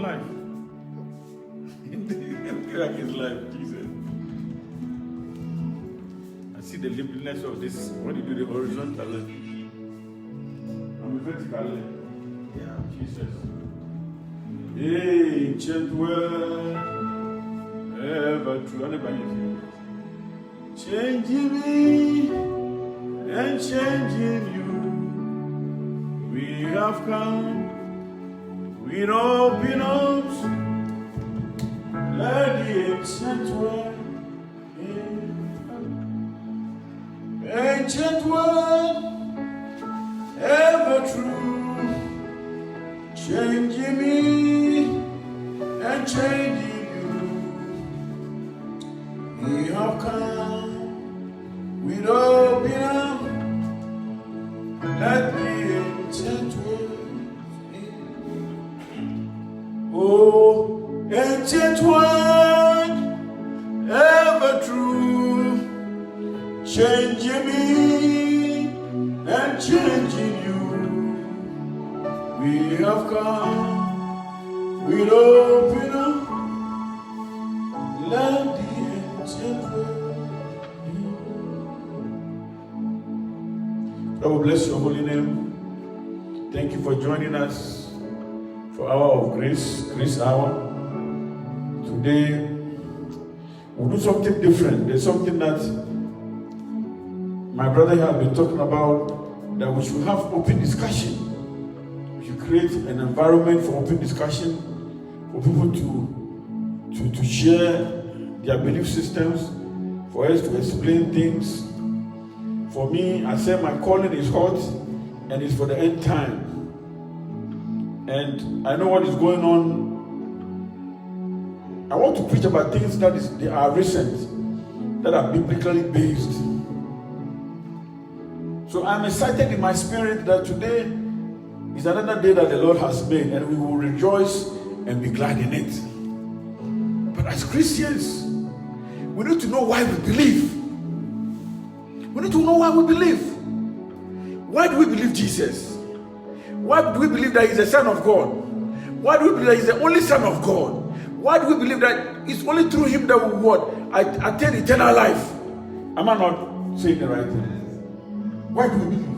life. Like his life, Jesus. I see the liveliness of this. What do you do? The horizontal. I'm vertical. Yeah, Jesus. Ancient word, ever true. Changing me and changing you. We have come with open arms. Let the ancient word, ever true, changing me and changing you. We have come with open arms. Let the ancient word, oh, ancient word, ever true, changing me and changing you. We have come with open arms. Let the ancient word. God bless your holy name. Thank you for joining us for Hour of Grace, Grace Hour. Today, we'll do something different. There's something that my brother has been talking about, that we should have open discussion. We should create an environment for open discussion, for people to share their belief systems, for us to explain things. For me, I said my calling is hot and it's for the end time. And I know what is going on. I want to preach about things that are recent, that are biblically based. So I'm excited in my spirit that today is another day that the Lord has made, and we will rejoice and be glad in it. But as Christians, we need to know why we believe. We need to know why we believe. Why do we believe Jesus? Why do we believe that He's the Son of God? Why do we believe that He's the only Son of God? Why do we believe that it's only through Him that we attain eternal life? Am I not saying the right thing? Why do we believe?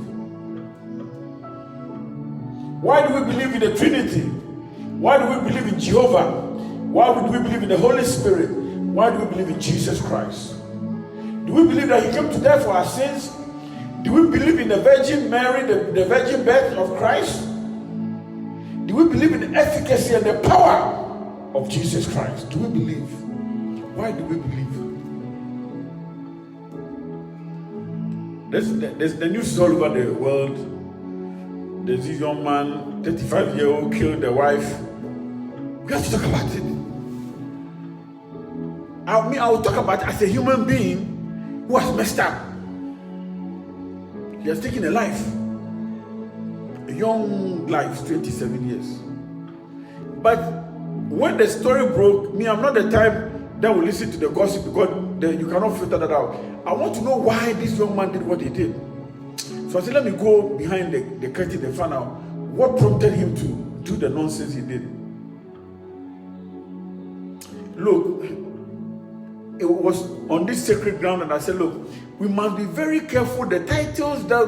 Why do we believe in the Trinity? Why do we believe in Jehovah? Why do we believe in the Holy Spirit? Why do we believe in Jesus Christ? Do we believe that He came to die for our sins? Do we believe in the Virgin Mary, the virgin birth of Christ? Do we believe in the efficacy and the power of Jesus Christ? Do we believe? Why do we believe? There's the news all over the world. There's this young man, 35-year-old, killed the wife. We have to talk about it. I will talk about it as a human being who has messed up. He has taken a life. A young life, 27 years. But when the story broke, I'm not the type that will listen to the gossip because you cannot filter that out. I want to know why this young man did what he did. So I said, let me go behind the curtain and find out what prompted him to do the nonsense he did. Look, it was on this sacred ground, and I said, look, we must be very careful the titles that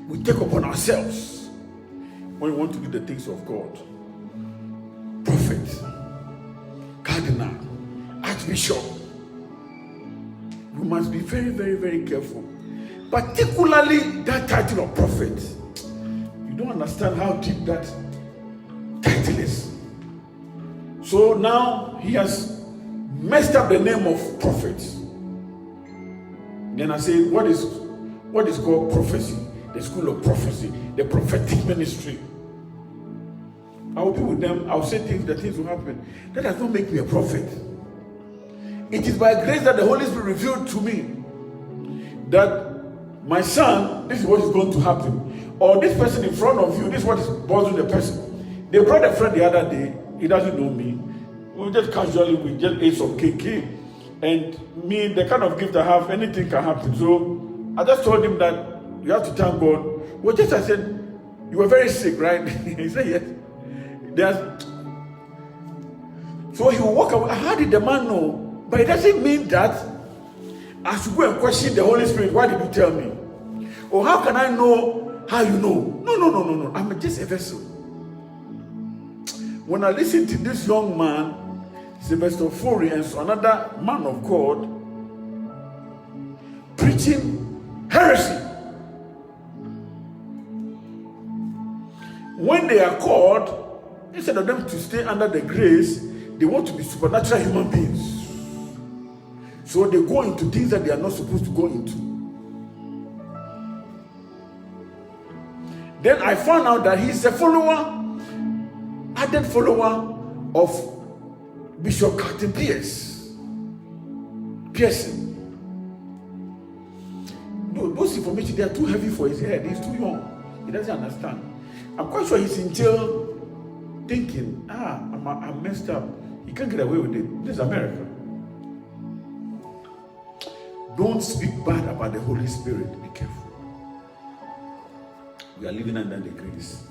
we take upon ourselves when we want to do the things of God. Prophet, cardinal, archbishop. We must be very, very, very careful. Particularly that title of prophet. You don't understand how deep that title is. So now he has messed up the name of prophet. Then I say, what is called prophecy? The school of prophecy, the prophetic ministry. I will be with them. I will say the things will happen. That does not make me a prophet. It is by grace that the Holy Spirit revealed to me that my son, this is what is going to happen. Or this person in front of you, this is what is bothering the person. They brought a friend the other day. He doesn't know me. We just ate some cake. And me, the kind of gift I have, anything can happen. So I just told him that you have to thank God. Well, I said, you were very sick, right? He said, yes. So he will walk away. How did the man know? But it doesn't mean that I should go and question the Holy Spirit. Why did you tell me? Or how can I know how you know? No. I'm just a vessel. When I listen to this young man, Sylvester Fori, and so another man of God preaching heresy, when they are called, instead of them to stay under the grace, they want to be supernatural human beings. So they go into things that they are not supposed to go into. Then I found out that he's a added follower of Bishop Carlton Pearson. Those information, they are too heavy for his head. He's too young. He doesn't understand. I'm quite sure he's in jail thinking, I'm messed up. He can't get away with it. This is America. Don't speak bad about the Holy Spirit. Be careful. We are living under the grace.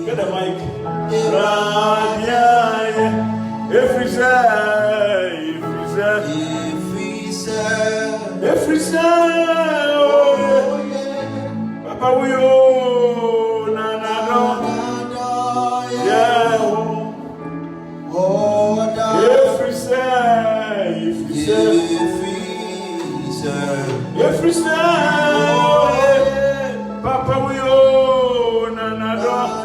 Get the mic. Every side, oh yeah, Papa, we oh na yeah, oh every side, every side, oh yeah, Papa, we oh na yeah.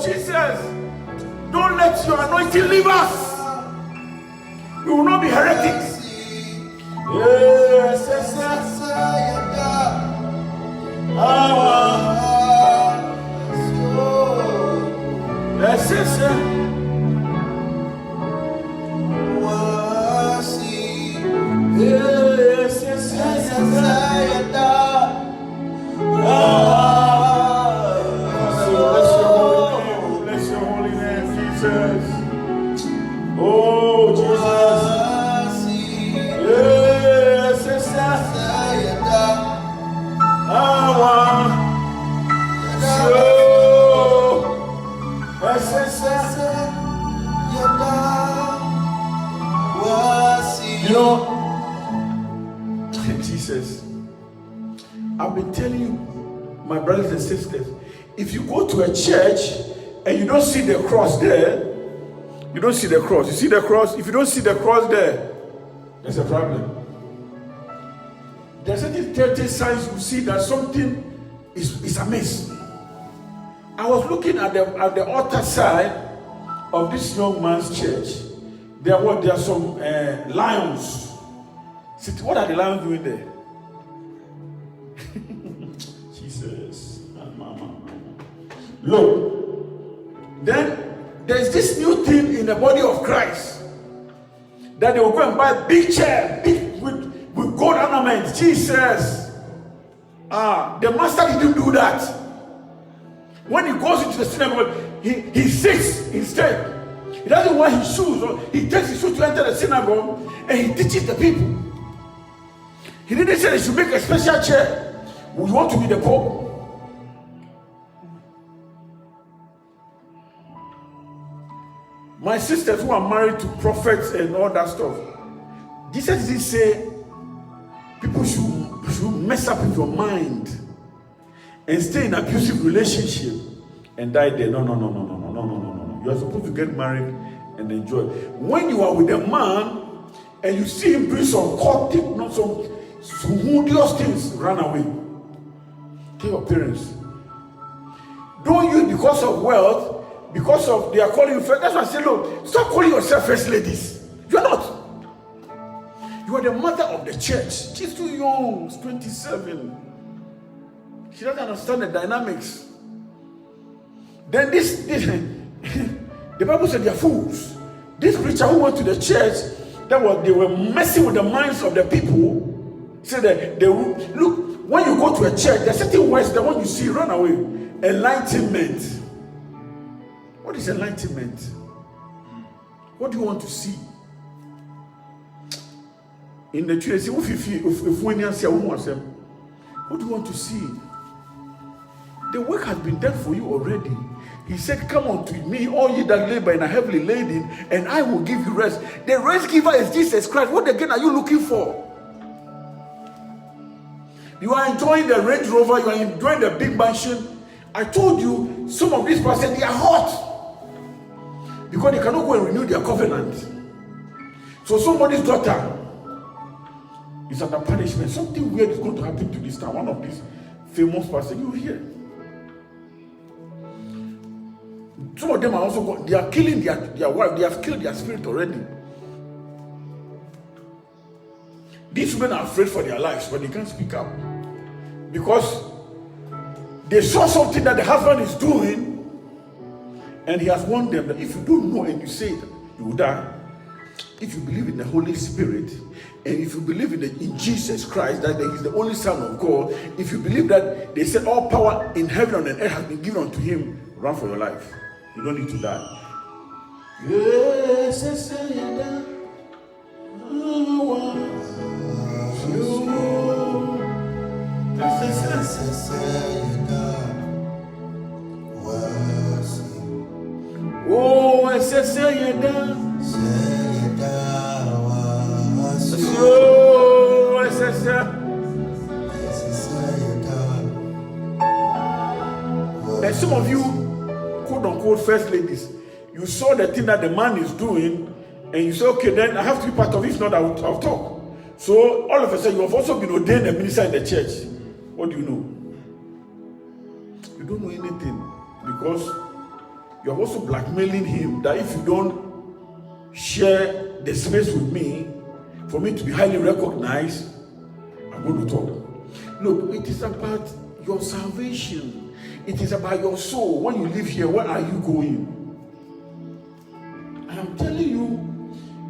Jesus, don't let your anointing leave us. We will not be heretics. Bless your holy name, Jesus. Oh, Jesus. You know, Jesus, I've been telling you, my brothers and sisters, if you go to a church and you don't see the cross there, you don't see the cross. You see the cross? If you don't see the cross there, there's a problem. There's certain 30 signs you see that something is amiss. I was looking at the altar side of this young man's church. There are some lions What are the lions doing there? Jesus. Look, then there's this new thing in the body of Christ that they will go and buy big chair, with gold ornaments. Jesus. The master didn't do that. When he goes into the synagogue, he sits instead. He doesn't wear his shoes. He takes his shoes to enter the synagogue and he teaches the people. He didn't say they should make a special chair. We want to be the Pope. My sisters who are married to prophets and all that stuff, Jesus didn't say people should mess up with your mind and stay in an abusive relationship and die there. No. You are supposed to get married and enjoy. When you are with a man and you see him doing some cultic, not some odious things, run away. Tell your parents. Don't use because of wealth, because of they are calling you first. That's why I say, look, stop calling yourself first ladies. You are not. You are the mother of the church. She's too young. She's 27. She doesn't understand the dynamics. Then this the Bible said they are fools. This preacher who went to the church, they were messing with the minds of the people. Said that they will look when you go to a church, there are certain words that when you see, run away. Enlightenment. What is enlightenment? What do you want to see? In the church, what do you want to see? The work has been done for you already. He said, come unto me, all ye that labor and are heavily laden, and I will give you rest. The rest giver is Jesus Christ. What again are you looking for? You are enjoying the Range Rover, you are enjoying the big mansion. I told you, some of these persons, they are hot because they cannot go and renew their covenant. So somebody's daughter is under punishment. Something weird is going to happen to this town. One of these famous pastors, you hear. Some of them are also they are killing their wife. They have killed their spirit already. These women are afraid for their lives, but they can't speak up because they saw something that the husband is doing, and he has warned them that if you don't know and you say it, you will die. If you believe in the Holy Spirit, and if you believe in Jesus Christ, that He is the only Son of God, if you believe that they said all power in heaven and earth has been given unto Him, run for your life. You don't need to die. Yes, and some of you, quote unquote, first ladies, you saw the thing that the man is doing, and you say, okay, then I have to be part of it, if not, I'll talk. So all of a sudden, you have also been ordained a minister in the church. What do you know? You don't know anything, because you are also blackmailing him that if you don't share the space with me, for me to be highly recognized, I'm going to talk. Look, it is about your salvation. It is about your soul. When you live here, where are you going? I am telling you,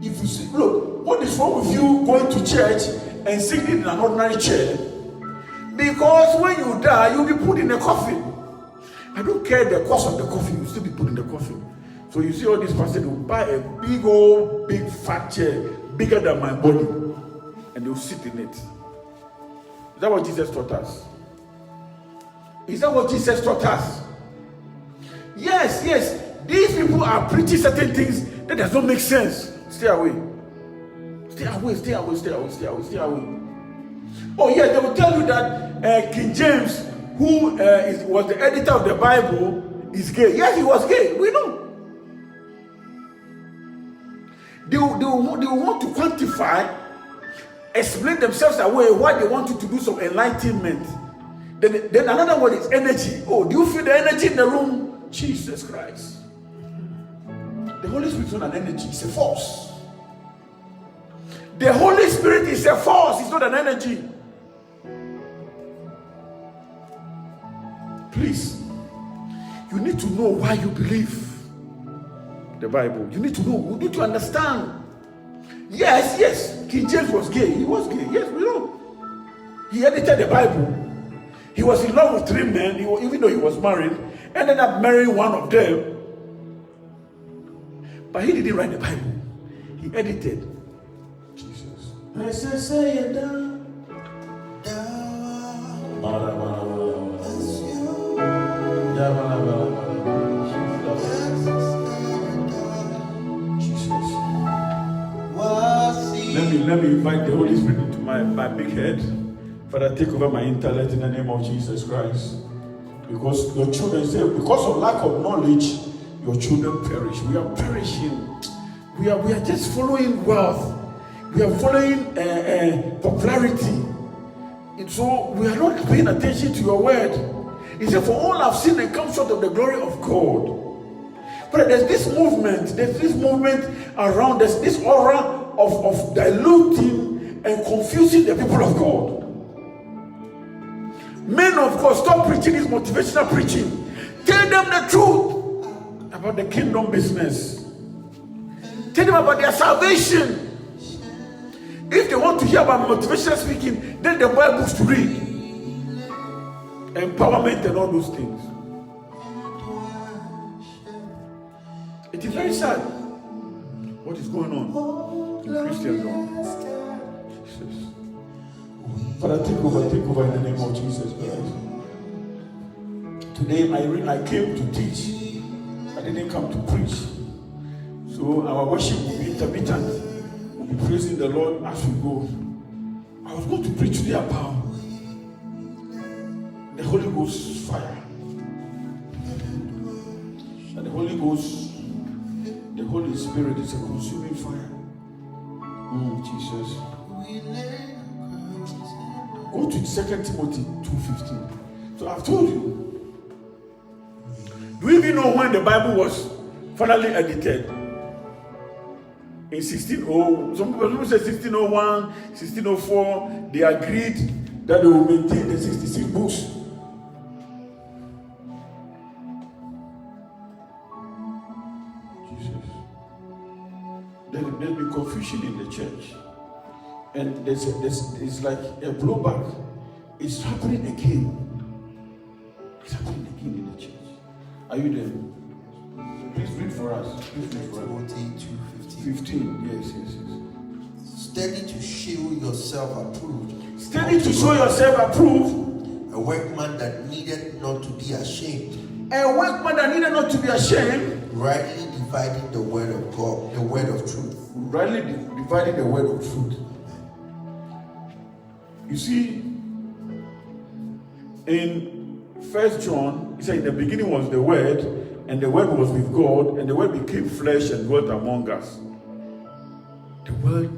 if you see, look, what is wrong with you going to church and sitting in an ordinary chair? Because when you die, you'll be put in a coffin. I don't care the cost of the coffin, you'll still be put in the coffin. So you see all these pastors, will buy a big fat chair, bigger than my body, and they'll sit in it. Is that what Jesus taught us? Is that what Jesus taught us? Yes. These people are preaching certain things that does not make sense. Stay away. Oh yeah, they will tell you that King James, who was the editor of the Bible, is gay. Yes, he was gay. We know. They will want to quantify, explain themselves away why they want you to do some enlightenment. Then another one is energy. Oh, do you feel the energy in the room? Jesus Christ. The Holy Spirit is not an energy, it's a force. The Holy Spirit is a force, it's not an energy. Please, you need to know why you believe the Bible. You need to know, you need to understand. Yes, King James was gay. He was gay. Yes, we know. He edited the Bible. He was in love with 3 men, even though he was married, ended up marrying one of them. But he didn't write the Bible. He edited. Jesus. Let me invite the Holy Spirit into my big head. Father, take over my intellect in the name of Jesus Christ. Because your children say, because of lack of knowledge, your children perish. We are perishing. We are just following wealth. We are following popularity. And so we are not paying attention to your word. He said, for all have sinned and come short of the glory of God. But there's this movement around us, this aura of diluting and confusing the people of God. Men of God, stop preaching this motivational preaching. Tell them the truth about the kingdom business. Tell them about their salvation. If they want to hear about motivational speaking, then the Bible to read. Empowerment and all those things. It is very sad what is going on in Christendom. Jesus. Father, take over in the name of Jesus Christ. Today I came to teach. I didn't come to preach. So our worship will be intermittent. We'll be praising the Lord as we go. I was going to preach today about the Holy Ghost fire. And the Holy Ghost, the Holy Spirit is a consuming fire. Jesus. Go to 2 Timothy 2:15. So I've told you. Do you even know when the Bible was finally edited? In 1600, some people say 1601, 1604, they agreed that they will maintain the 66 books. Jesus. There'll be confusion in the church. And it's like a blowback. It's happening again. It's happening again in the church. Are you there? Please read for us. Timothy 2:15. Yes. Study to show yourself approved. Study to show yourself approved. A workman that needed not to be ashamed. A workman that needed not to be ashamed. Rightly dividing the word of God, the word of truth. Rightly dividing the word of truth. You see, in 1 John, he said, in the beginning was the Word, and the Word was with God, and the Word became flesh and dwelt among us. The Word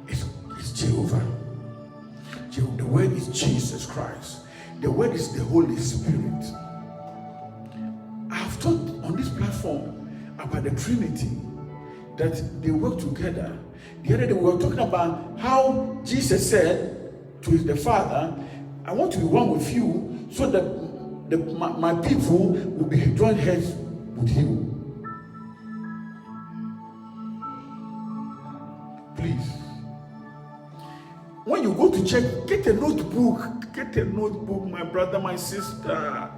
is Jehovah. The Word is Jesus Christ. The Word is the Holy Spirit. I have taught on this platform about the Trinity, that they work together. The other day we were talking about how Jesus said to the Father, I want to be one with you so that my people will be joined heads with you. Please. When you go to church, get a notebook, my brother, my sister.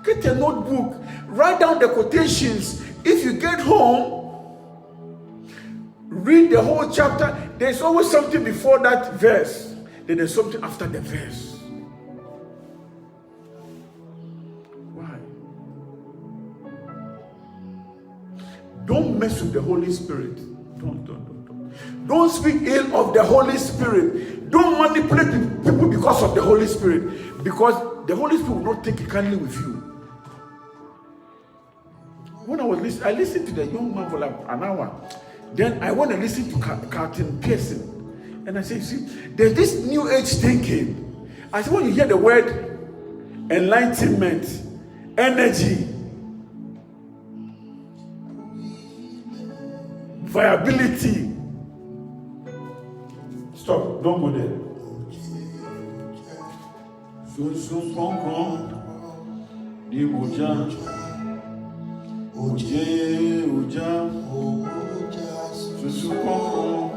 Get a notebook. Write down the quotations. If you get home, read the whole chapter. There's always something before that verse. Then there's something after the verse. Why? Don't mess with the Holy Spirit. Don't speak ill of the Holy Spirit. Don't manipulate people because of the Holy Spirit. Because the Holy Spirit will not take it kindly with you. When I was listening, I listened to the young man for like an hour. Then I want to listen to Captain Pearson. And I say, see, there's this new age thinking. I said, when you hear the word enlightenment, energy, viability, Don't go there. Sunsun Kronkron ni moja. Oje oja. Sunsun Kronkron.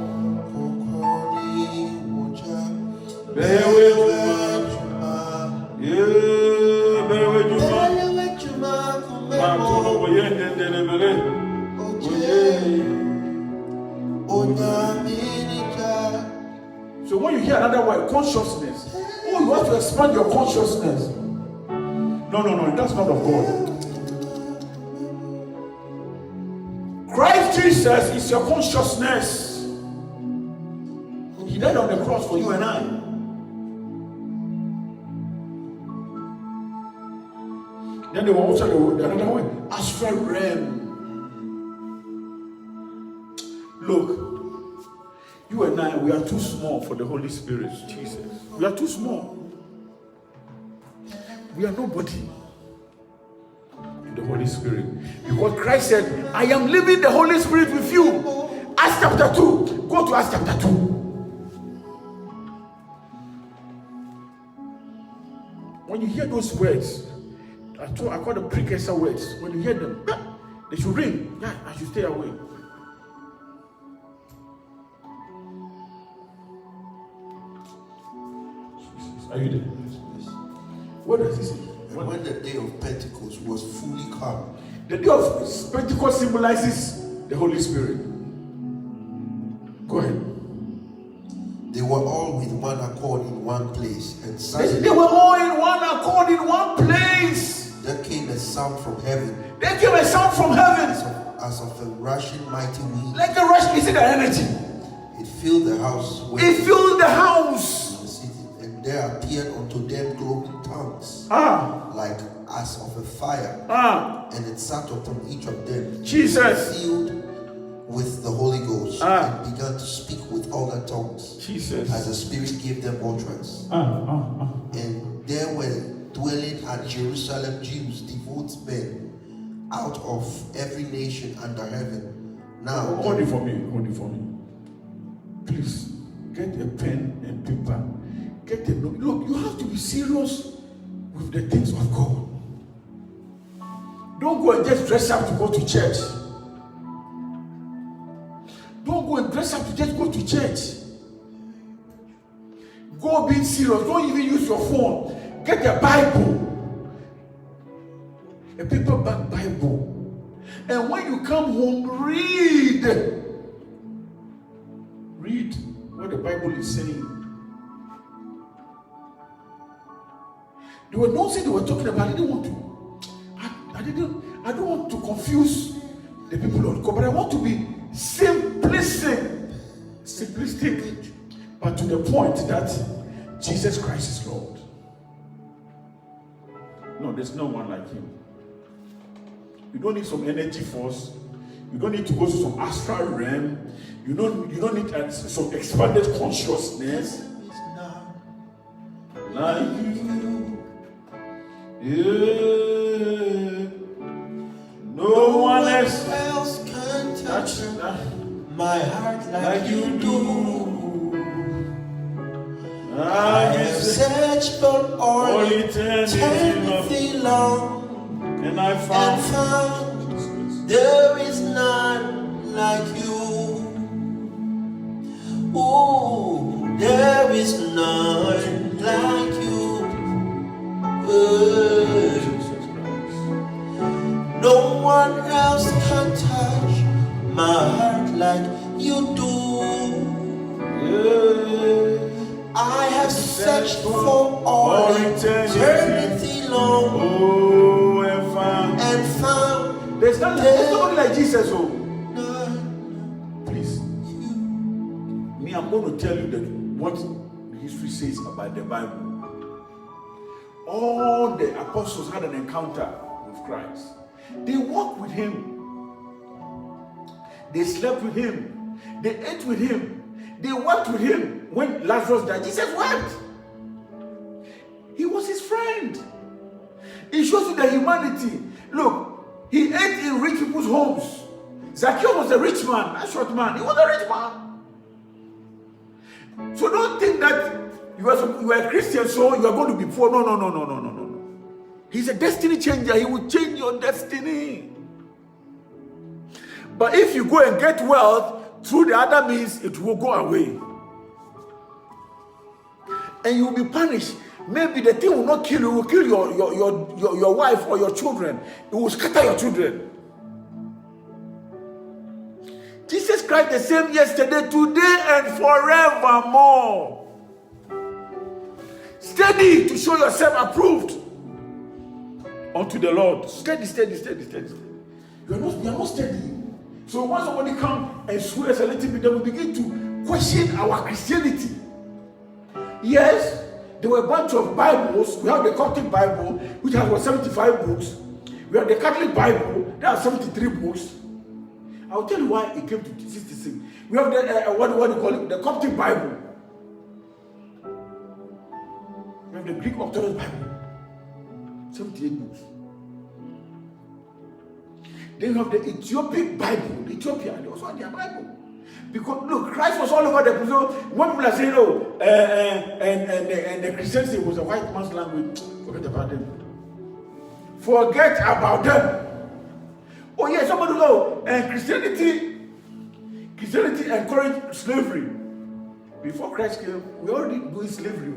Bewe juma. Yeah, bewe juma. Ma kono boye ndende bere. So when you hear another word, consciousness, oh, you have to expand your consciousness. No, that's not of God. Christ Jesus is your consciousness. He died on the cross for you and I. Then there was also another word, astral realm. Look, you and I, we are too small for the Holy Spirit, Jesus. We are too small. We are nobody in the Holy Spirit. Because Christ said, I am leaving the Holy Spirit with you. Acts chapter 2. Go to Acts chapter 2. When you hear those words, I call them precursor words. When you hear them, they should ring. Yeah, I should stay away. Are you there? Yes. What does he say? When the day of Pentecost was fully come. The day of Pentecost symbolizes the Holy Spirit. Go ahead. They were all with one accord in one place, and suddenly They were all in one accord in one place. there came a sound from heaven, There came a sound from heaven. as of a rushing mighty wind. Like a rush, you see the energy. It filled the house where It filled the house. they were sitting, and there appeared unto them cloven tongues, like as of a fire, and it sat upon each of them, Jesus. filled with the Holy Ghost, and began to speak with other tongues, Jesus. as the Spirit gave them utterance. And there were dwelling at Jerusalem Jews, devout men, out of every nation under heaven. Now, Hold it for me. Please, get a pen and paper. Get a note. Look, you have to be serious with the things of God. Don't go and just dress up to go to church. Don't go and dress up to just go to church. Go being serious. Don't even use your phone. Get a Bible. A paperback Bible. And when you come home, read. Read what the Bible is saying. There were no things they were talking about. I don't want to confuse the people of God, but I want to be simplistic, but to the point that Jesus Christ is Lord. No, there's no one like him. You don't need some energy force. You don't need to go to some astral realm. You don't need some expanded consciousness. Like yeah. No one else can touch my heart like you do. I have searched for all eternity long, and I found there is none like you. Oh, there is none like you. No one else can touch my heart like you do. I have searched for all eternity long, and found there's nobody like Jesus. Oh, please. Me, I'm going to tell you that what history says about the Bible. All the apostles had an encounter with Christ. They walked with him. They slept with him. They ate with him. They wept with him. When Lazarus died, Jesus wept. He was his friend. It shows you the humanity. Look, he ate in rich people's homes. Zacchaeus was a rich man, a short man. He was a rich man. So don't think that you are a Christian, so you are going to be poor. No. He's a destiny changer. He will change your destiny. But if you go and get wealth through the other means, it will go away. And you will be punished. Maybe the thing will not kill you, it will kill your wife or your children. It will scatter your children. Jesus Christ the same yesterday, today, and forevermore. Steady to show yourself approved unto the Lord. Steady. You are not steady. So once somebody comes and swears a little bit, they will begin to question our Christianity. Yes, there were a bunch of Bibles. We have the Coptic Bible, which has 75 books. We have the Catholic Bible, that has 73 books. I'll tell you why it came to 66. We have the, what do you call it? The Coptic Bible. We have the Greek Orthodox Bible. 78 books. Then you have the Ethiopic Bible. Ethiopia, they also have their Bible. Because look, Christ was all over the place. So when people are saying, oh, and the Christianity was a white man's language, forget about them. Forget about them. Oh yeah, somebody go, and Christianity encouraged slavery. Before Christ came, we were already doing slavery.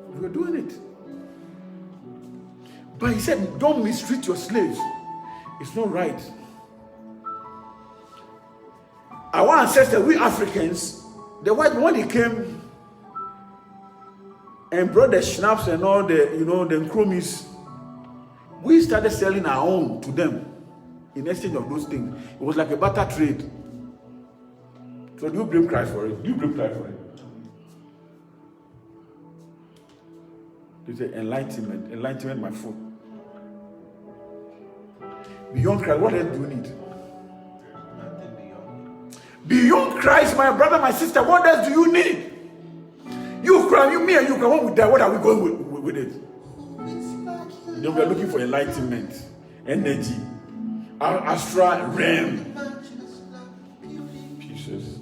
We were doing it. But he said, don't mistreat your slaves. It's not right. Our ancestors, we Africans, the white when he came and brought the schnapps and all the, the chromies, we started selling our own to them in exchange of those things. It was like a barter trade. So do you blame Christ for it? Do you blame Christ for it? They say enlightenment, my foot. Beyond Christ, what else do you need? Beyond Christ, my brother, my sister, what else do you need? You cry, me and you cry, when we die, what are we going with it? Then we are looking for enlightenment, energy, astral realm. Jesus.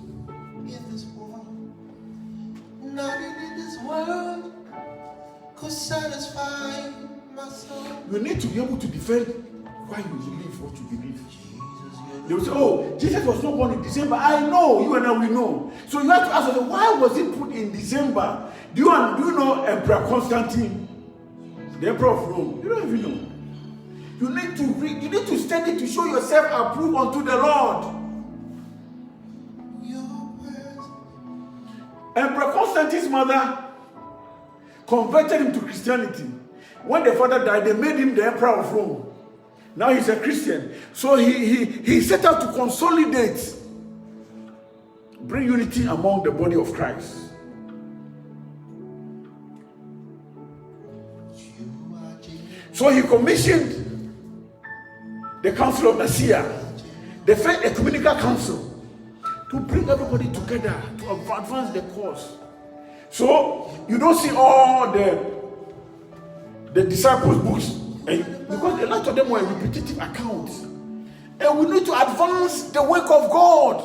You need to be able to defend why you believe what you believe. They will say, oh, Jesus was not born in December. I know, you and I, we know. So you have to ask yourself, why was it put in December? Do you know Emperor Constantine, the Emperor of Rome? You don't even know. You need to read, you need to study to show yourself approved unto the Lord. Emperor Constantine's mother converted him to Christianity. When the father died, they made him the Emperor of Rome. Now he's a Christian. So he set out to consolidate, bring unity among the body of Christ. So he commissioned the Council of Nicaea, the First Ecumenical Council, to bring everybody together to advance the cause. So you don't see all the disciples' books. And because a lot of them were repetitive accounts. And we need to advance the work of God.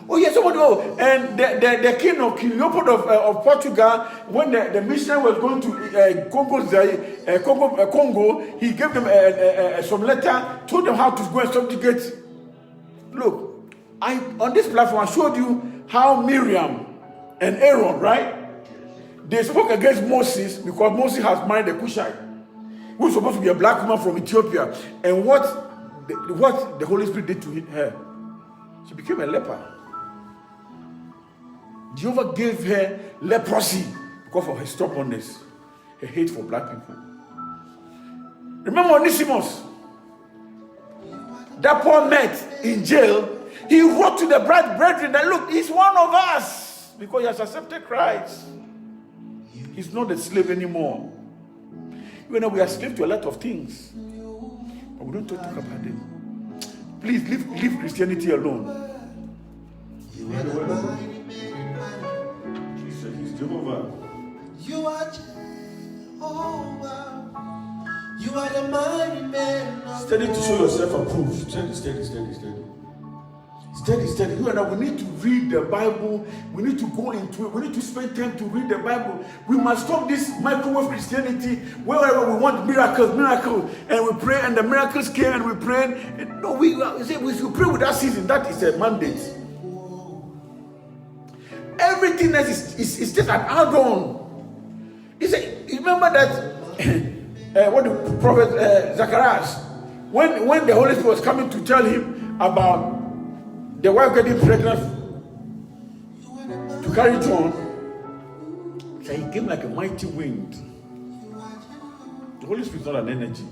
Oh yes, somebody and the king of King Leopold of Portugal, when the missionary was going to Congo, he gave them some letter, told them how to go and subjugate. Look, on this platform I showed you how Miriam and Aaron, right? They spoke against Moses because Moses has married a Cushite, who was supposed to be a black woman from Ethiopia. And what the Holy Spirit did to her, she became a leper. Jehovah gave her leprosy because of her stubbornness, her hate for black people. Remember Onesimus? That Paul met in jail. He wrote to the brethren that, look, he's one of us because he has accepted Christ. He's not a slave anymore. You know, we are slaves to a lot of things, but we don't talk about them. Please leave Christianity alone. Jesus, he's Jehovah. You are Jehovah. You are the mighty man. Study to show yourself approved. Study. You and I, we need to read the Bible. We need to go into it. We need to spend time to read the Bible. We must stop this microwave Christianity wherever we want miracles, and we pray, and the miracles came, and we prayed. No, we should pray with that season. That is a mandate. Everything else is just an add-on. Remember that what the prophet Zacharias, when the Holy Spirit was coming to tell him about the wife getting pregnant to carry John, so he came like a mighty wind. The Holy Spirit is not an energy.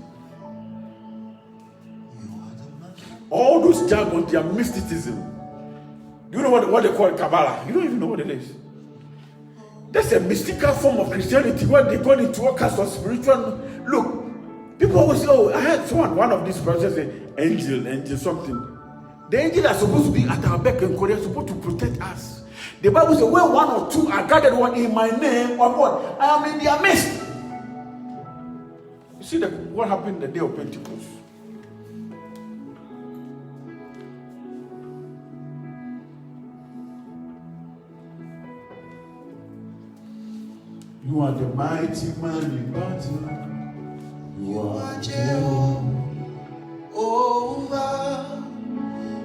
All those jargon, they are mysticism. You know what they call Kabbalah? You don't even know what it is. That's a mystical form of Christianity where they turn into all kinds of spiritual. Look, people always say, oh, I heard one of these persons say, angel something. The angels are supposed to be at our beck and call. They're supposed to protect us. The Bible says, where one or two are gathered one in my name, or what? I am in their midst. You see what happened the day of Pentecost? You are the mighty man in battle. You are Jehovah.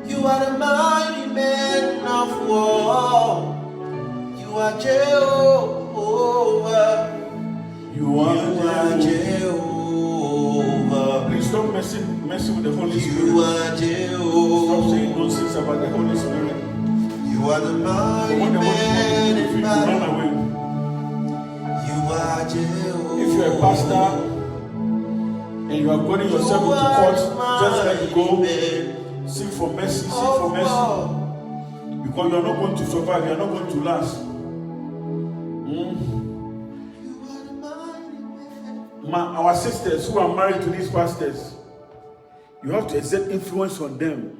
You are the mighty man of war. You are Jehovah. You are Jehovah. Please stop messing with the Holy Spirit. You are Jehovah. Stop saying nonsense about the Holy Spirit. You are the mighty man in battle. If you're a pastor and you are going yourself into court, just let it go. Seek for mercy. Because you're not going to survive, you're not going to last. Our sisters who are married to these pastors, you have to exert influence on them.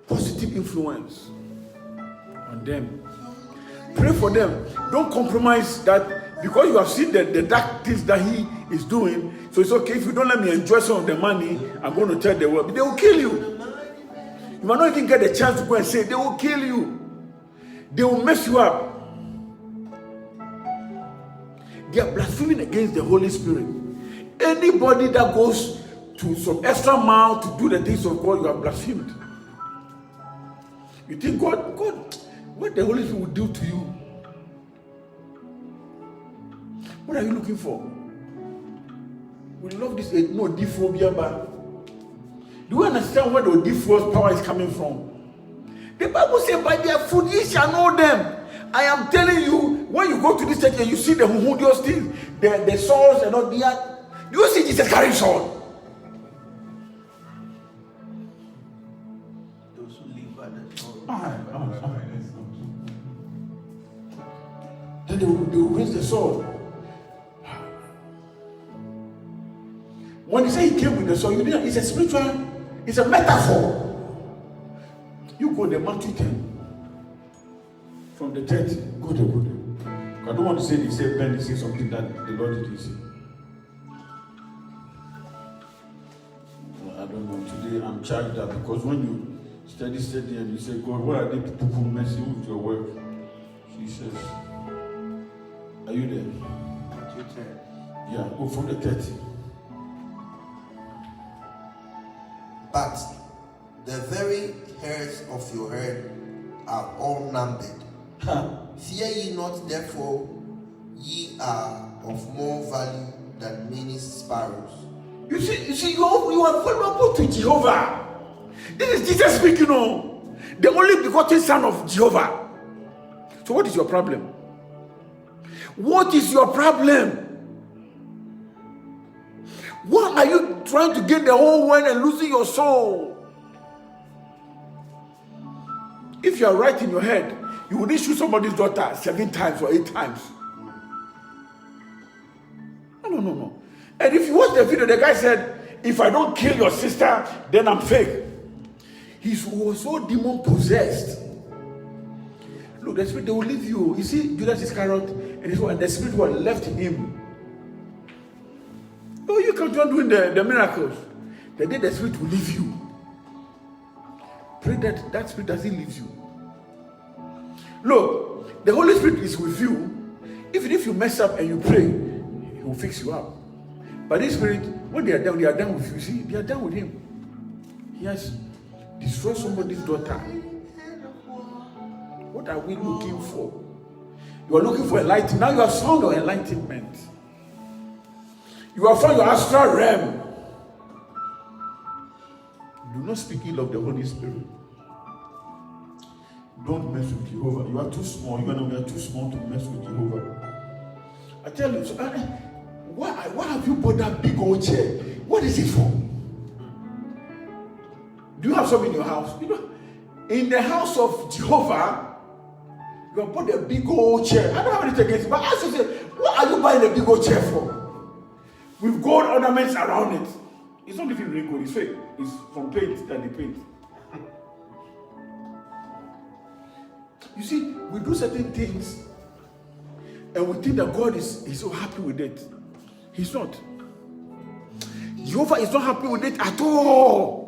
Positive influence on them. Pray for them. Don't compromise that. Because you have seen the dark things that he is doing, so it's okay if you don't let me enjoy some of the money, I'm going to tell the world. But they will kill you. You might not even get the chance to go and say, they will kill you. They will mess you up. They are blaspheming against the Holy Spirit. Anybody that goes to some extra mile to do the things of God, you are blasphemed. You think God, what the Holy Spirit will do to you? What are you looking for? We love this Odiphobia, but do you understand where the Odipho's power is coming from? The Bible says, by their fruit ye shall know them. I am telling you, when you go to this church and you see the Huhudios things, the swords and all that, you see Jesus carrying sword. Those who live by the sword. Then they will raise the sword. When he said he came with the sword, it's a spiritual, it's a metaphor. You go to Matthew 10. From the 30, go there. I don't want to say they say Ben, they say something that the Lord didn't say. I don't know. Today I'm charged that because when you study and you say, God, what are they people messing with your work? She says, are you there? Matthew 10. Yeah, go from the 30. But the very hairs of your head are all numbered. Fear ye not, therefore, ye are of more value than many sparrows. You see, you are vulnerable to Jehovah. This is Jesus speaking, the only begotten Son of Jehovah. So what is your problem? What is your problem? Why are you trying to gain the whole world and losing your soul? If you are right in your head, you wouldn't shoot somebody's daughter 7 times or 8 times. No. And if you watch the video, the guy said, if I don't kill your sister, then I'm fake. He was so demon possessed. Look, the spirit, they will leave you. You see, Judas Iscariot, and the spirit was left in him. Oh, you comes to doing the miracles, the day the Spirit will leave you. Pray that that Spirit doesn't leave you. Look, the Holy Spirit is with you. Even if you mess up and you pray, He will fix you up. But this Spirit, when they are done with you. See, they are done with Him. He has destroyed somebody's daughter. What are we looking for? You are looking for enlightenment. Now you have found your enlightenment. You have found your astral realm. Do not speak ill of the Holy Spirit. Don't mess with Jehovah. You are too small. You are too small to mess with Jehovah. I tell you, so, why have you bought that big old chair? What is it for? Do you have some in your house? You know, in the house of Jehovah, you have bought a big old chair. I don't have anything against it, but ask yourself, what are you buying a big old chair for? With gold ornaments around it. It's not even real gold, it's fake. It's from paint that they paint. You see, we do certain things and we think that God is so happy with it. He's not. Jehovah is not happy with it at all.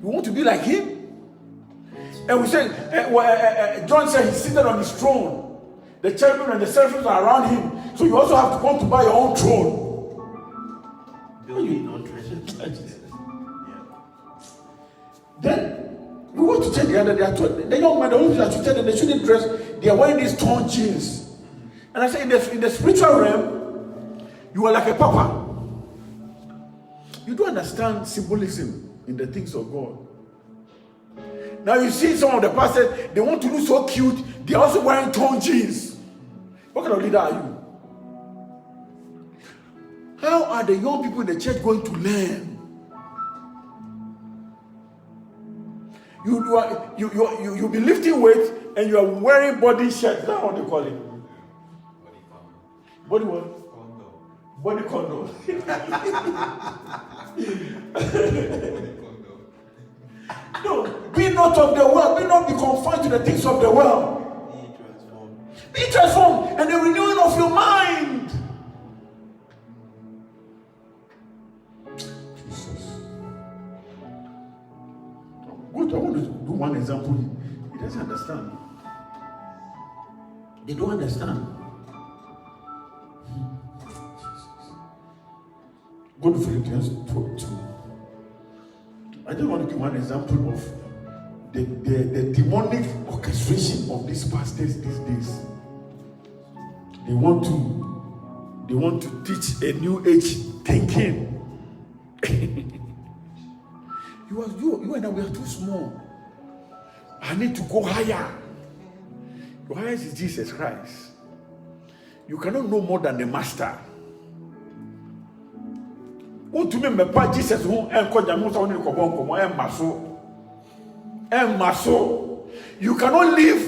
We want to be like Him. And we say, John said He's seated on His throne. The cherubim and the seraphims are around Him. So you also have to come to buy your own throne. Building on treasure. Then we want to tell the other day, the young man, the only thing that you tell them they shouldn't dress, they are wearing these torn jeans. And I say, in the spiritual realm, you are like a papa. You don't understand symbolism in the things of God. Now you see some of the pastors, they want to look so cute, they are also wearing torn jeans. What kind of leader are you? How are the young people in the church going to learn? You'll be lifting weights and you are wearing body shirts. That's what they call it. Body what? Body condom. No, be not of the world. Be not be confined to the things of the world. Be transformed. And the renewing of your mind. I want to do one example. He doesn't understand. They don't understand. Go to Philippians 2. I just want to give one example of the demonic orchestration of these pastors these days. They want to teach a new age thinking. You and I, we are too small. I need to go higher. Your highest is Jesus Christ. You cannot know more than the master. Jesus who you cannot leave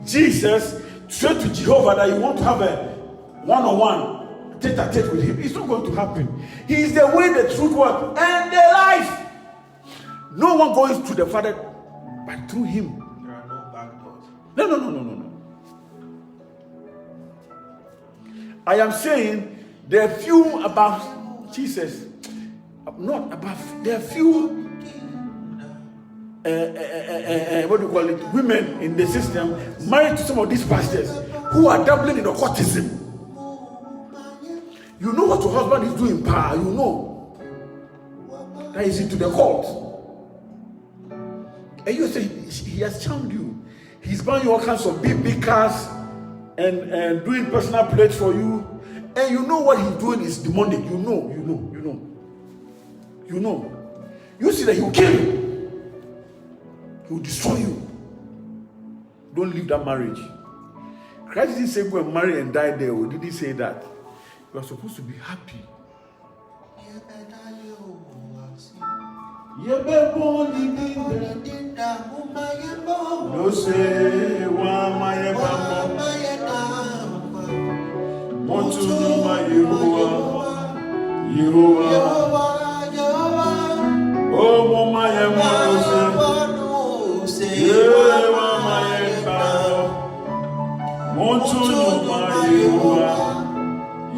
Jesus straight to Jehovah that you want to have a one-on-one tete-a-tete with Him. It's not going to happen. He is the way, the truth, word, and the life. No one goes to the Father but through Him. There are no back doors. No. I am saying there are few about Jesus. Not above. There are few what do you call it? Women in the system married to some of these pastors who are dabbling in occultism. You know what your husband is doing, pa. You know that is into the cult. And you say he has charmed you. He's buying you all kinds of big cars and doing personal plates for you. And you know what he's doing is demonic. You know. You see that he will kill you. He will destroy you. Don't leave that marriage. Christ didn't say go and marry and die there. He didn't say that. You are supposed to be happy. No say oh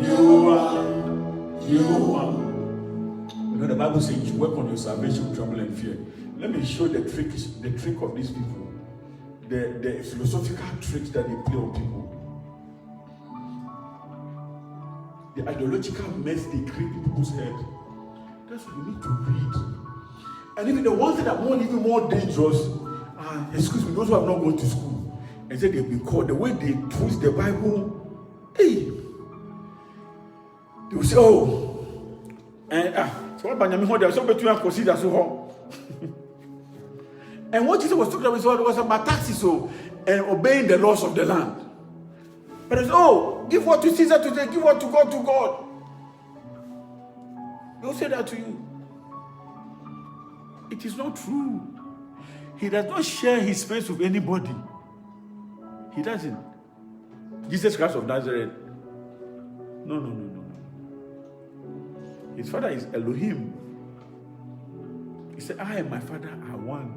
You know, the Bible says you work on your salvation with tremble and fear. Let me show the trick of these people. The philosophical tricks that they play on people. The ideological mess they create in people's head. That's what you need to read. And even the ones that are even more dangerous, excuse me, those who have not gone to school, and said they've been caught, the way they twist the Bible, hey, they will say, oh, so what about you? So between and consider so. And what Jesus was talking about was about taxes, and obeying the laws of the land. But it's, give what to Caesar today, give what to God to God. They'll say that to you. It is not true. He does not share his space with anybody. He doesn't. Jesus Christ of Nazareth. No. His father is Elohim. He said, I and my father are one.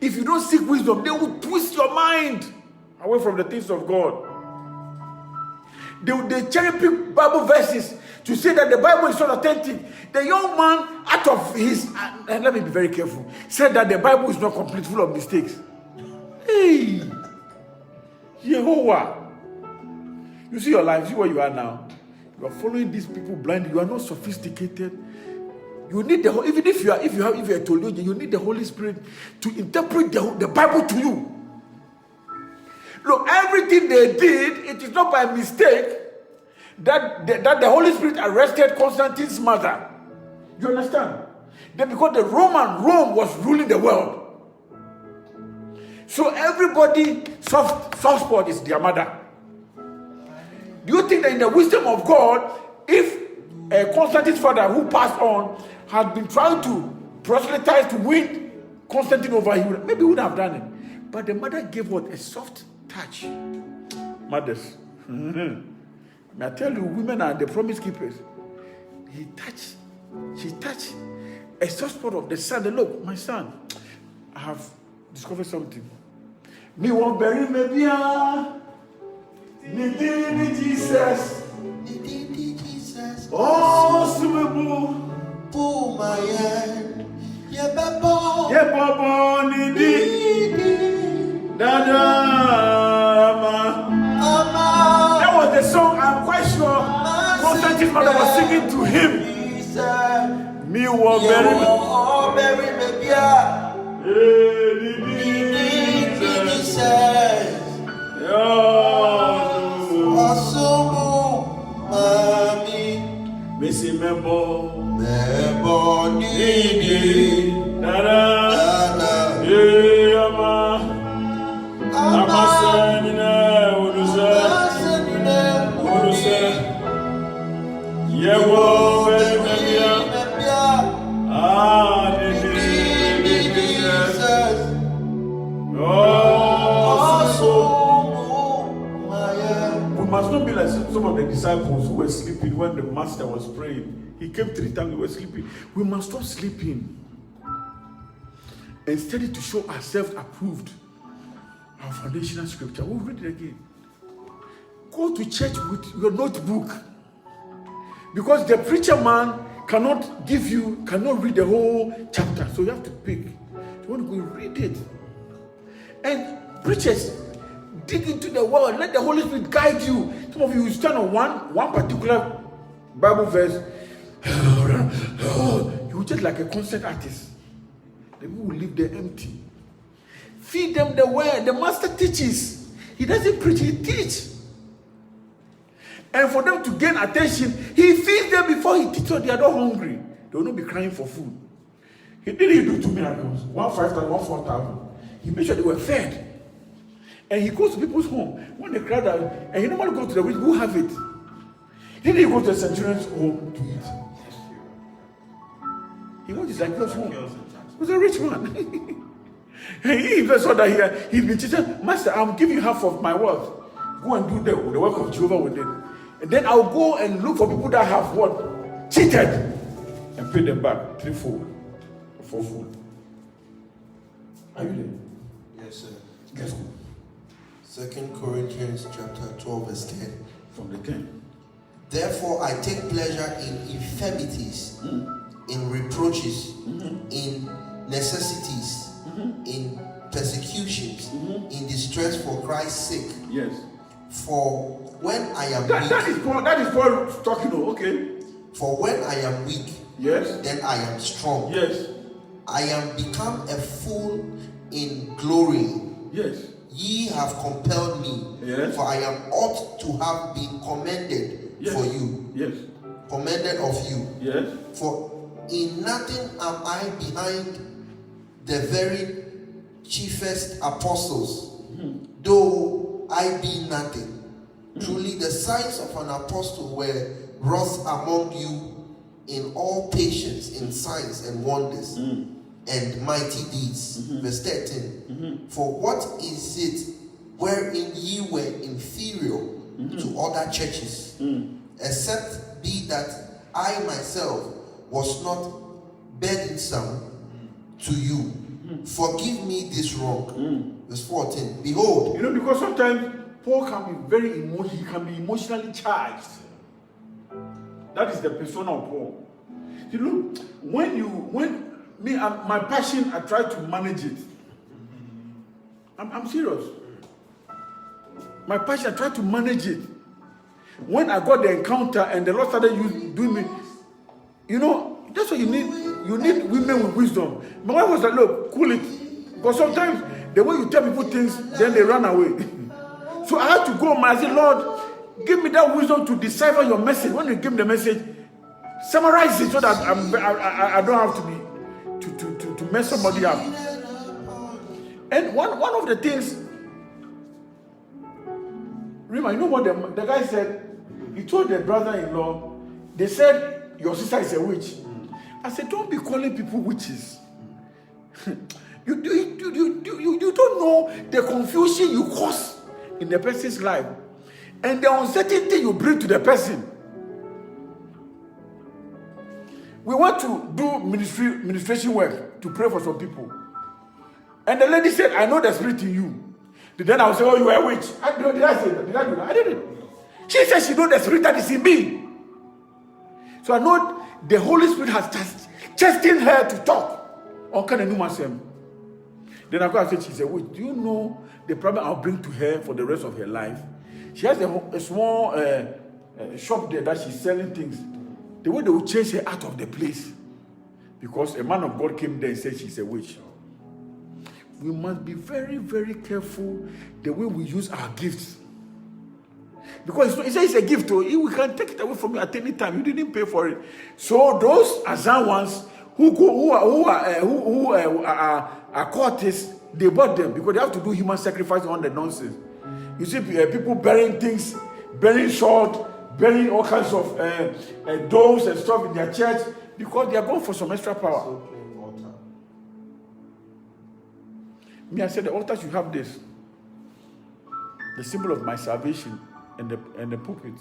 If you don't seek wisdom, they will twist your mind away from the things of God. They cherry pick Bible verses to say that the Bible is not authentic. The young man, out of his, and let me be very careful, said that the Bible is not complete, full of mistakes. Hey, Jehovah, you see your life, see where you are now. You are following these people blindly. You are not sophisticated. You need the even if you are a theologian, you need the Holy Spirit to interpret the Bible to you. Look, everything they did, it is not by mistake that the Holy Spirit arrested Constantine's mother. You understand? Because the Rome was ruling the world. So everybody soft spot is their mother. Do you think that in the wisdom of God, if Constantine's father, who passed on, had been trying to proselytize to win Constantine over him, maybe he would have done it. But the mother gave what? A soft touch. Mothers, I tell you, women are the promise keepers. She touched a soft spot of the son. Look, my son, I have discovered something. Me won't bury me, Jesus. Oh, Sumebu. Pull my hand. Yeah, Babo. Yeah, Babo, Nidi. Dada. That was the song, I'm quite sure Constantine's mother was singing to him. Me will bury me. Missy Membo, Nidi, Dada, Yama, Amasanina, Udusa, Yewo, Beria, we must not be like some of the disciples who were sleeping when the master was praying. He came 3 times, we were sleeping. We must stop sleeping and study to show ourselves approved. Our foundational scripture. We'll read it again. Go to church with your notebook. Because the preacher man cannot read the whole chapter. So you have to pick. You want to go read it. And preachers, dig into the word. Let the Holy Spirit guide you. Some of you will stand on one particular Bible verse. You just like a concert artist. The people will leave there empty. Feed them the word. The master teaches. He doesn't preach, he teaches. And for them to gain attention, he feeds them before he teaches them. They are not hungry. They will not be crying for food. He didn't do 2 miracles. 1 5,000, 1 4,000. He made sure they were fed. And he goes to people's home. When they crowd out, and he normally goes to the rich who have it. He didn't go to the centurion's home to eat. He went to Zacchaeus' home. He was a rich man. And he even saw that he'd been teaching, Master, I'm giving you half of my wealth. Go and do the work of Jehovah with it. And then I'll go and look for people that have what? Cheated. And pay them back 3-4 or 4-4. Are you there? Yes, sir. Let's go. 2 Corinthians chapter 12, verse 10. From the 10. Therefore, I take pleasure in infirmities, in reproaches, in necessities, in persecutions, in distress for Christ's sake. Yes. For when I am weak, that is Paul talking. Okay. For when I am weak, yes, then I am strong. Yes. I am become a fool in glory. Yes. Ye have compelled me, yes, for I am ought to have been commended, yes, for you. Yes. Commended of you. Yes. For in nothing am I behind the very chiefest apostles, though I be nothing. Truly the signs of an apostle were wrought among you in all patience, in signs and wonders, and mighty deeds. Verse 13. For what is it wherein ye were inferior to other churches, except be that I myself was not burdensome to you? Forgive me this wrong. Verse 14. Behold, because sometimes Paul can be very emotional. He can be emotionally charged. That is the persona of Paul. When my passion, I try to manage it. I'm serious. My passion, I try to manage it. When I got the encounter and the Lord started doing me, that's what you need. You need women with wisdom. My wife was like, look, cool it. Because sometimes the way you tell people things, then they run away. So I had to go, I said, Lord, give me that wisdom to decipher your message. When you give me the message, summarize it so that I don't have to be to mess somebody up. And one of the things, remember, you know what the guy said? He told the brother-in-law, they said, your sister is a witch. I said, don't be calling people witches. You don't know the confusion you cause in the person's life. and the uncertainty you bring to the person. We want to do ministration work to pray for some people. And the lady said, I know the spirit in you. Then I will say, oh, you are a witch. Did I say that? Did I do that? I didn't. She said she knows the spirit that is in me. So I know the Holy Spirit has chastened her to talk. Then I said, she's a witch. Do you know the problem I'll bring to her for the rest of her life? She has a small shop there that she's selling things. The way they will chase her out of the place. Because a man of God came there and said she's a witch. We must be very, very careful the way we use our gifts. Because it's a gift, we can take it away from you at any time. You didn't pay for it. So those Azan ones who are cultists, they bought them because they have to do human sacrifice on the nonsense. You see people burying things, burying sword, burying all kinds of doves and stuff in their church because they are going for some extra power. Me, I said the altar should have this, the symbol of my salvation and the pulpit.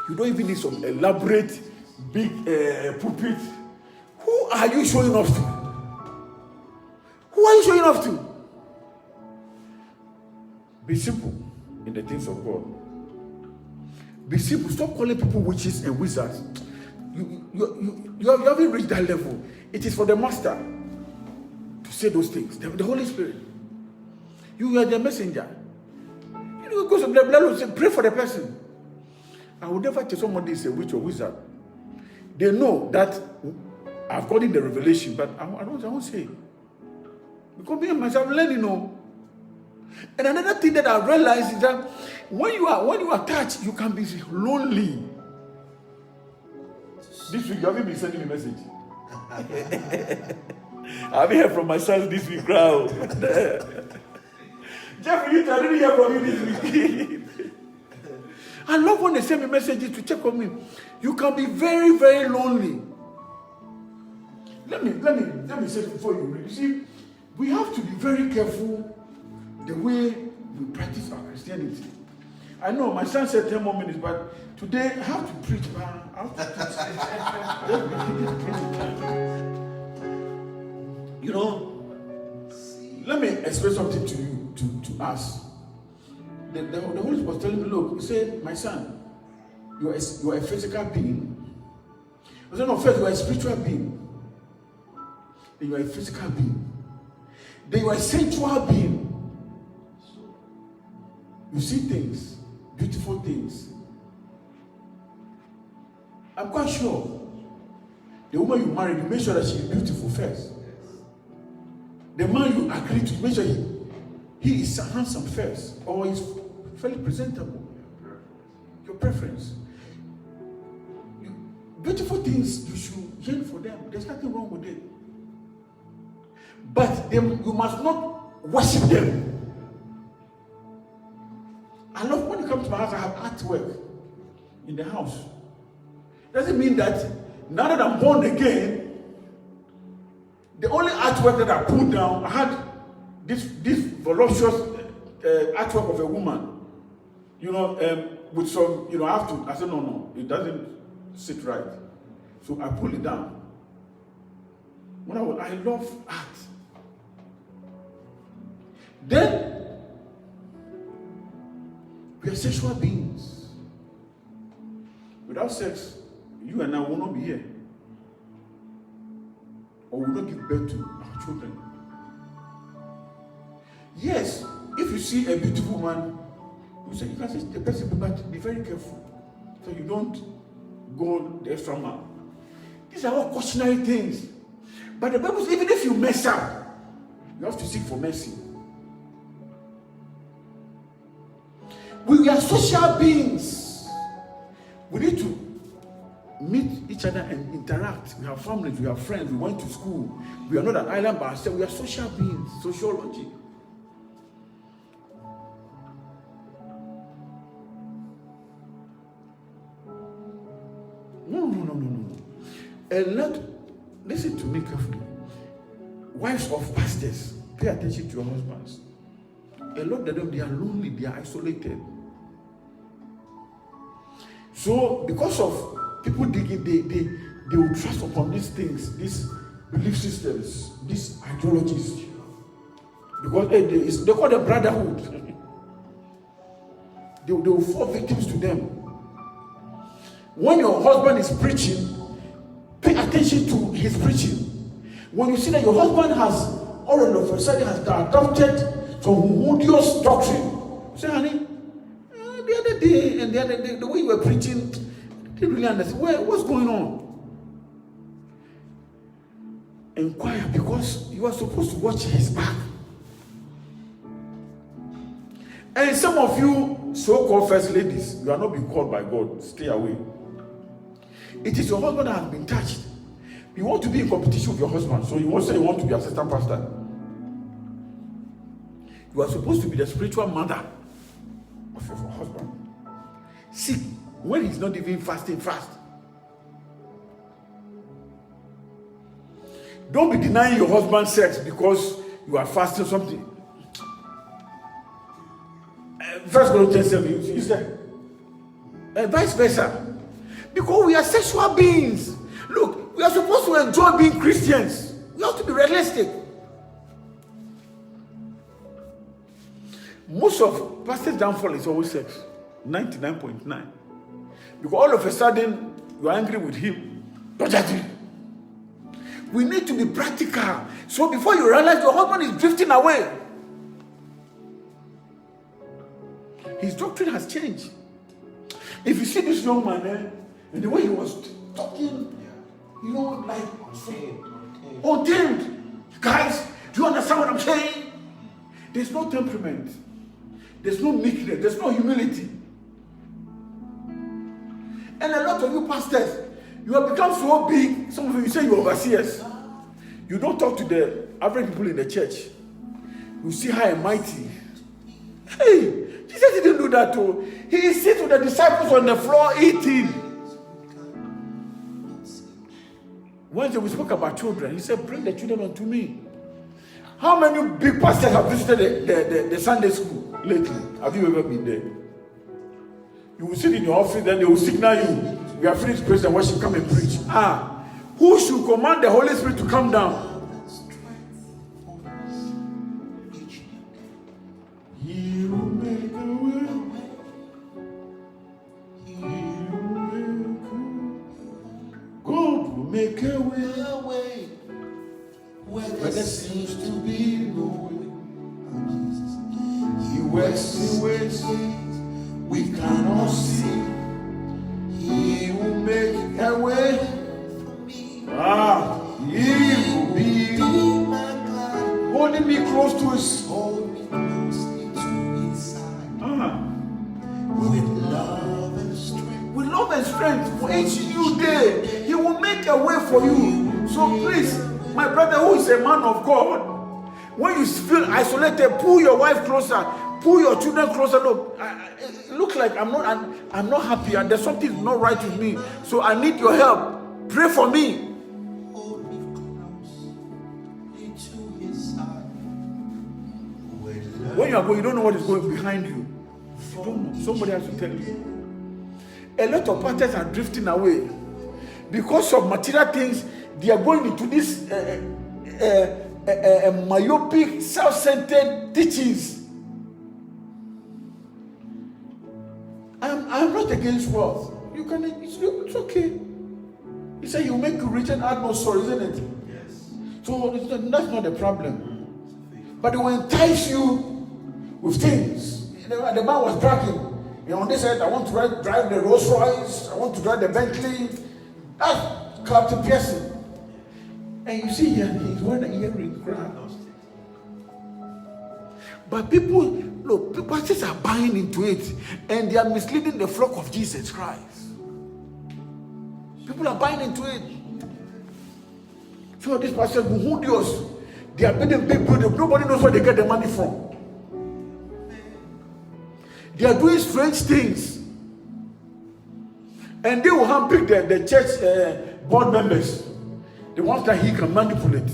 You don't even need some elaborate big pulpit. Who are you showing off to? Who are you showing off to? Be simple in the things of God. Be simple. Stop calling people witches and wizards. You haven't reached that level. It is for the master to say those things. The Holy Spirit. You are the messenger. You go to the blood and say, pray for the person. I would never tell somebody is a witch or wizard. They know that I've gotten the revelation, but I won't say. Because me and myself learning, And another thing that I realized is that when you are touched, you can be lonely. This week, you haven't been sending me a message. I haven't heard from my son this week, crowd. Jeffrey, I didn't hear from you this week. I love when they send me messages to check on me. You can be very, very lonely. Let me say it before you read. You see, we have to be very careful the way we practice our Christianity. I know my son said 10 more minutes, but today I have to preach, man. I have to preach. You know, let me explain something to you, to us. The Holy Spirit was telling me, look, he said, my son, you are a physical being. I said, no, first you are a spiritual being. Then you are a physical being. Then you are a sensual being. You see things, beautiful things. I'm quite sure the woman you married, you make sure that she is beautiful first. The man you agree to, make sure he is handsome first, or is fairly presentable. Your preference. Beautiful things, you should yearn for them. There's nothing wrong with it. But you must not worship them. I love when you come to my house, I have artwork in the house. Doesn't mean that now that I'm born again, the only artwork that I put down, I had this voluptuous artwork of a woman, with some, I said, no, it doesn't sit right. So I pull it down. I love art. Then, we are sexual beings. Without sex, you and I will not be here. Or will not give birth to our children. Yes, if you see a beautiful man, you can say the person, but be very careful so you don't go the extra mile. These are all cautionary things. But the Bible says, even if you mess up, you have to seek for mercy. We are social beings. We need to meet each other and interact. We have families, we have friends, we went to school. We are not an island by ourselves. We are social beings, sociology. No. Listen to me carefully. Wives of pastors, pay attention to your husbands. A lot of them, they are lonely, they are isolated. So because of people digging, they will trust upon these things, these belief systems, these ideologies. Because they call them brotherhood. They will fall victims to them. When your husband is preaching, pay attention to his preaching. When you see that your husband has all of a sudden has adopted some Homoousios doctrine, say, honey, the other day and the other day, the way you were preaching, I didn't really understand. What's going on? Inquire, because you are supposed to watch his back. And some of you so-called first ladies, you are not being called by God. Stay away. It is your husband that has been touched. You want to be in competition with your husband, so you won't say you want to be assistant pastor. You are supposed to be the spiritual mother of your husband. See, when he's not even fasting, fast. Don't be denying your husband sex because you are fasting something. First Corinthians 7, you said, vice versa. Because we are sexual beings. Look, we are supposed to enjoy being Christians. We have to be realistic. Most of pastor's downfall is always sex. 99.9. Because all of a sudden, you are angry with him. Don't judge him. We need to be practical. So before you realize your husband is drifting away, his doctrine has changed. If you see this young man, and the way he was talking, you know, like untamed. Guys, do you understand what I'm saying? There's no temperament. There's no meekness. There's no humility. And a lot of you pastors, you have become so big. Some of you say you're overseers. You don't talk to the average people in the church. You see high and mighty. Hey, Jesus didn't do that too. He sits with the disciples on the floor eating. Once we spoke about children, he said, bring the children unto me. How many big pastors have visited the Sunday school lately? Have you ever been there? You will sit in your office, then they will signal you. We are finished praise and worship, come and preach. Who should command the Holy Spirit to come down? He will make a way. He will make a way. God will make a way where there seems to be no way. He works in ways we cannot see. He will make a way. He will be holding me close to his with love and strength for each new day. He will make a way for you. So please, my brother who is a man of God, when you feel isolated, pull your wife closer, pull your children closer. Look, it looks like I'm not happy and there's something not right with me. So I need your help. Pray for me. When you are going, you don't know what is going behind you. You don't know. Somebody has to tell you. A lot of pastors are drifting away because of material things. They are going into this myopic, self-centered teachings. I'm not against wealth. You can. It's okay. He said he'll make you rich and add no sorrow, isn't it? Yes. So that's not the problem. But it will entice you with things. The man was bragging. On this side, I want to drive the Rolls Royce. I want to drive the Bentley. That's Captain Pearson. And you see here, he's wearing an earring crown. But people just are buying into it. And they are misleading the flock of Jesus Christ. People are buying into it. So these pastors, Homoousios, they are building big buildings. Nobody knows where they get the money from. They are doing strange things. And they will handpick the church board members. The ones that he can manipulate.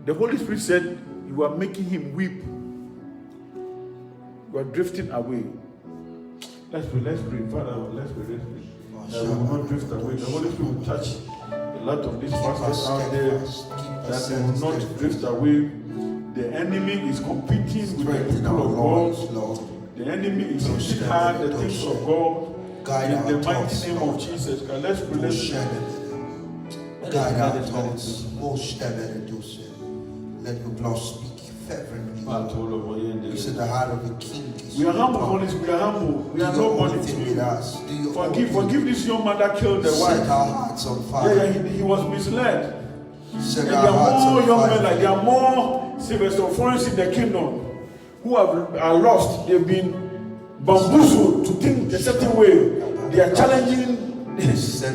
The Holy Spirit said, he You are making him weep. You are drifting away. Let's pray. Father, let's pray. That we will not drift away. The Holy Spirit will touch a lot of these pastors out there, that they will not drift away. The enemy is competing with the people of God. The enemy is hitting hard the things of God. In the mighty name of Jesus. Let's pray. Guide our thoughts. Let your blood speak fervently. You said the heart of the king is. We are humble, Holy Spirit. We are humble. We are nobody to you. Forgive this young man that killed the wife. Set our hearts on fire. Yeah, he was misled. Set and our there are hearts more on young fire. men like there are more Sylvester Forens in the kingdom who are lost. They've been bamboozled to think a certain way. They are challenging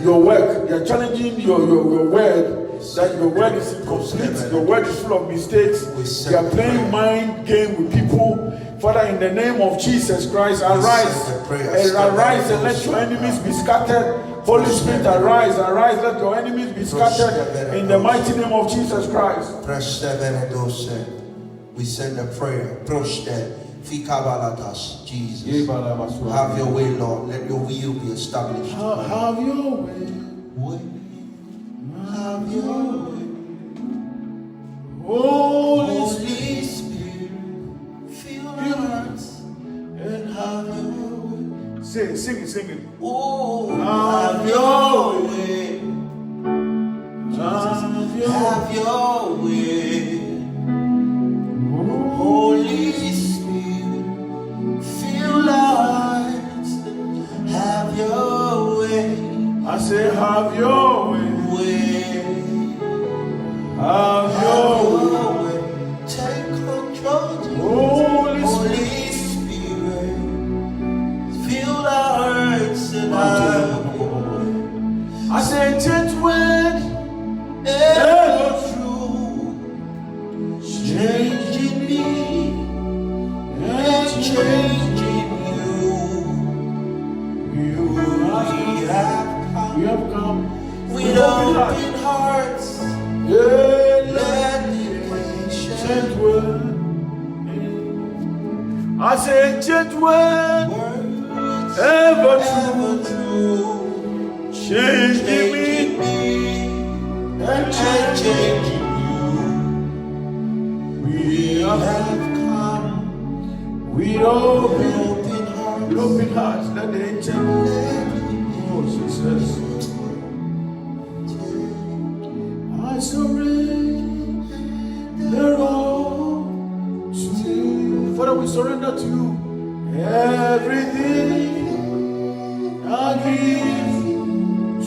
your work. They are challenging your word. That your word is incomplete. Your word is full of mistakes. They are playing mind game with people. Father, in the name of Jesus Christ, arise. Arise and let your enemies be scattered. Holy Spirit, arise. Let your enemies be scattered in the mighty name of Jesus Christ. We send a prayer. Jesus. Have your way, Lord. Let your will be established. Have your way. Have your way. Holy Spirit, fill our hearts and have your way. Sing it. Oh, have your way. Have your way. Holy Spirit, fill our hearts and have your way. I say, have your way. Have your way. Take control, Holy Spirit. Fill our hearts and have your way. I say, change word. Ever true. Changing me and changing you. We have come with open hearts. Let the change word. I say, change word. Ever true. Changing me and changing you. We have come with open hearts. Let the angel. Oh, Jesus. I surrender all to you. Father, we surrender to you. Everything I give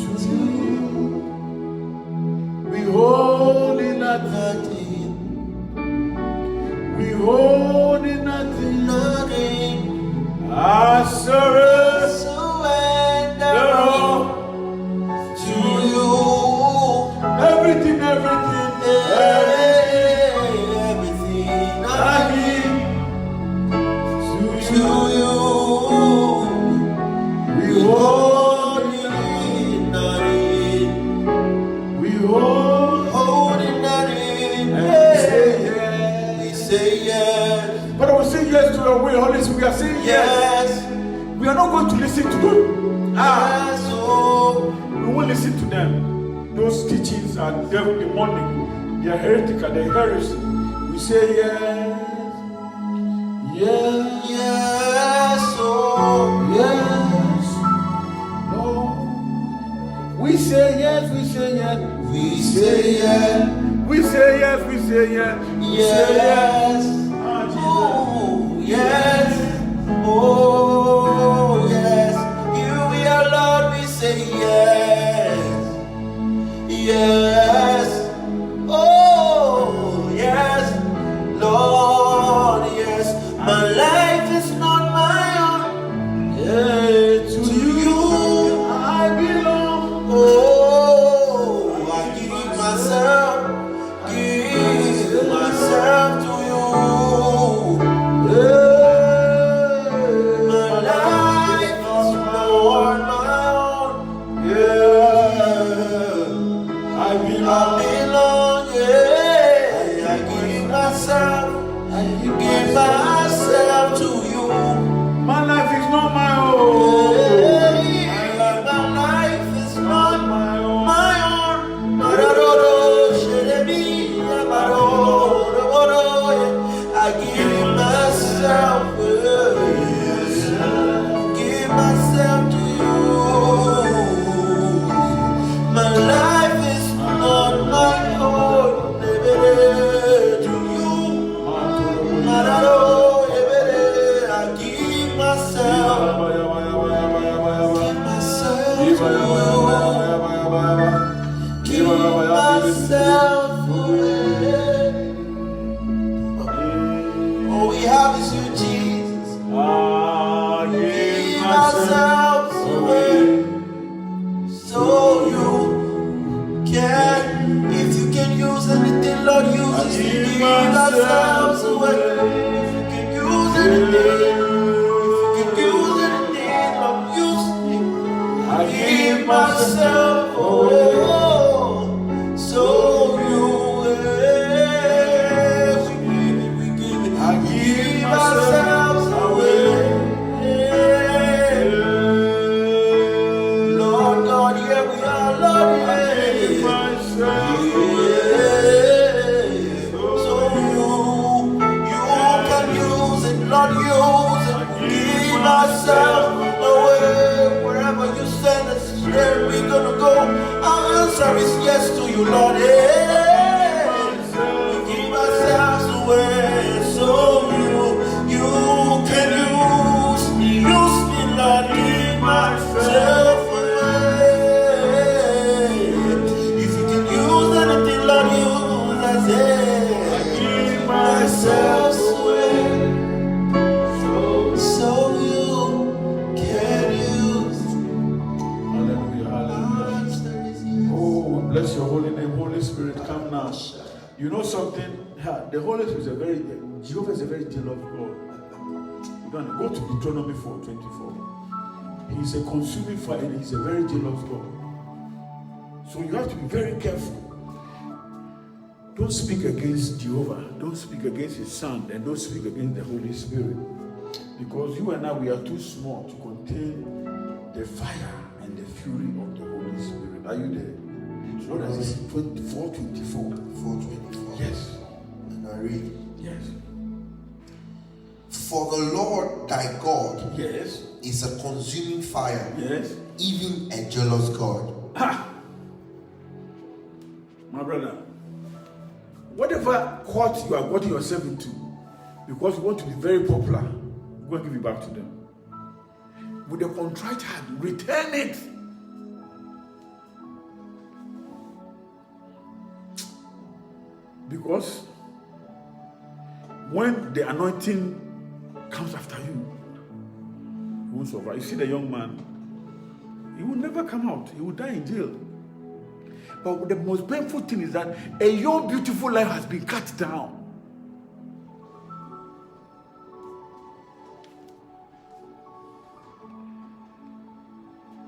to you. We hold in nothing. We hold in nothing. I surrender all to you. Everything I give to you. We hold in nothing. We hold in nothing. We say yes. But I will say yes to your will, Holy Spirit. We are saying yes. We are not going to listen to them. We won't listen to them. Those teachings are demonic. They are heretical. They are heresy. We say yes. Yes. Yes. Oh. Yes. No. We say yes. We say yes. We say yes. We say yes. We say yes. Yes. Oh, yes. Oh, yes. You we are Lord. We say yes. Yes. Oh, yes. Lord, yes. My life is not my own. To you I belong. Oh, I give myself to you. My life is not my own. I belong. Yeah, I give myself give myself to you. My life is not my own. My life is not my own. I give myself, give myself to you. My life is not my own. To you, I give myself, give myself to you. Give myself away. All we have is you, Jesus. Give ourselves away, so you can. If you can use anything, Lord, use it. Give ourselves away. If you can use anything, Lord, use me. I give myself away, so you. I give ourselves away. Lord God, here we are, Lord, I give myself away. So you can use it, Lord, use it. Give ourselves away. Wherever you send us, there we're gonna go. Our answer is yes to you, Lord. We give ourselves away. So you can use me, Lord, give myself away. If you can use anything, Lord, use us. I give myself away, so you can use. Hallelujah, hallelujah. Oh, bless your holy name. Holy Spirit, come now. You know something? The Holy Spirit is Jehovah is a very jealous God. You don't go to Deuteronomy 4:24. He's a consuming fire and he's a very jealous God. So you have to be very careful. Don't speak against Jehovah. Don't speak against his Son. And don't speak against the Holy Spirit. Because you and I, we are too small to contain the fire and the fury of the Holy Spirit. Are you there? What does this 4:24? 4:24. Yes. And I read. Yes. For the Lord thy God, Yes, is a consuming fire, yes, even a jealous God. Ha! My brother, whatever court you are getting yourself into, because you want to be very popular, go and give it back to them. With a contrite heart, return it. Because when the anointing comes after you, you won't survive. You see the young man, he will never come out. He will die in jail. But the most painful thing is that a young, beautiful life has been cut down.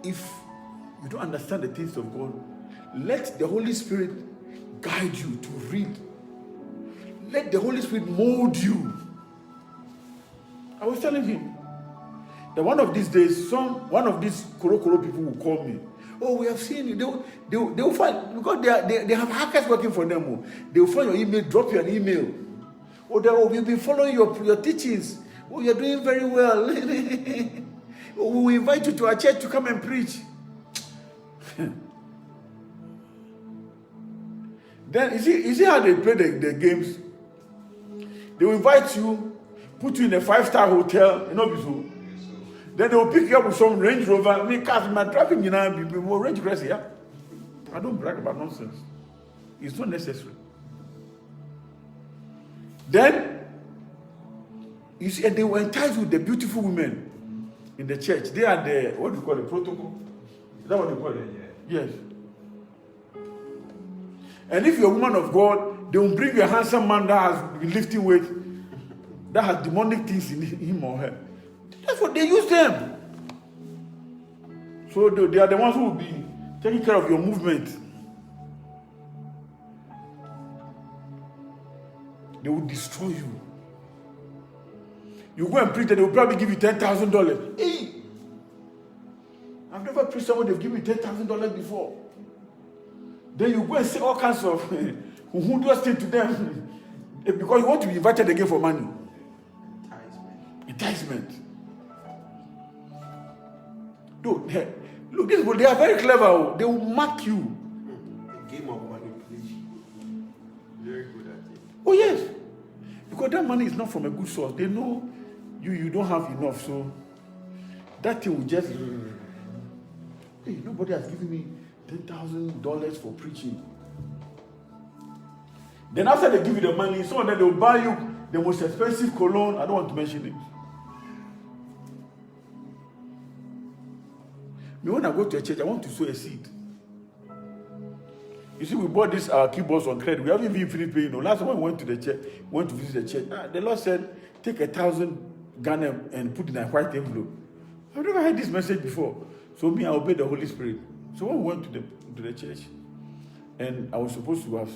If you don't understand the things of God, let the Holy Spirit guide you to read. Let the Holy Spirit mold you. I was telling him that one of these days, one of these Koro people will call me. Oh, we have seen you. They will find, because they have hackers working for them. They will find your email, drop you an email. Oh, we've been following your teachings. Oh, you're doing very well. Oh, we will invite you to our church to come and preach. Then, you see how they play the games? They will invite you, put you in a 5-star hotel, so. Then they will pick you up with some Range Rover. Me, cars, my traffic, be more Range Rover, yeah? I don't brag about nonsense. It's not necessary. Then, you see, and they will entice with the beautiful women in the church. They are the, what do you call it, protocol? Is that what you call it? Yes. And if you're a woman of God, they will bring you a handsome man that has been lifting weight, that has demonic things in him or her. That's what they use them. So they are the ones who will be taking care of your movement. They will destroy you. You go and preach and they will probably give you $10,000. Hey! I've never preached someone they've given me $10,000 before. Then you go and say all kinds of who things to them because you want to be invited again for money. Enticement. Look, these people, they are very clever. They will mark you. The game of manipulation. Very good at it. Oh yes. Because that money is not from a good source. They know you don't have enough, so that thing will just hey, nobody has given me $10,000 for preaching. Then after they give you the money, some of them they will buy you the most expensive cologne. I don't want to mention it. Me, when I go to a church, I want to sow a seed. You see, we bought this keyboards on credit. We haven't even finished paying. Last time we went to the church, went to visit the church. The Lord said, take 1,000 Ghana and put it in a white envelope. I've never heard this message before. So me, I obeyed the Holy Spirit. So when we went to the church, and I was supposed to have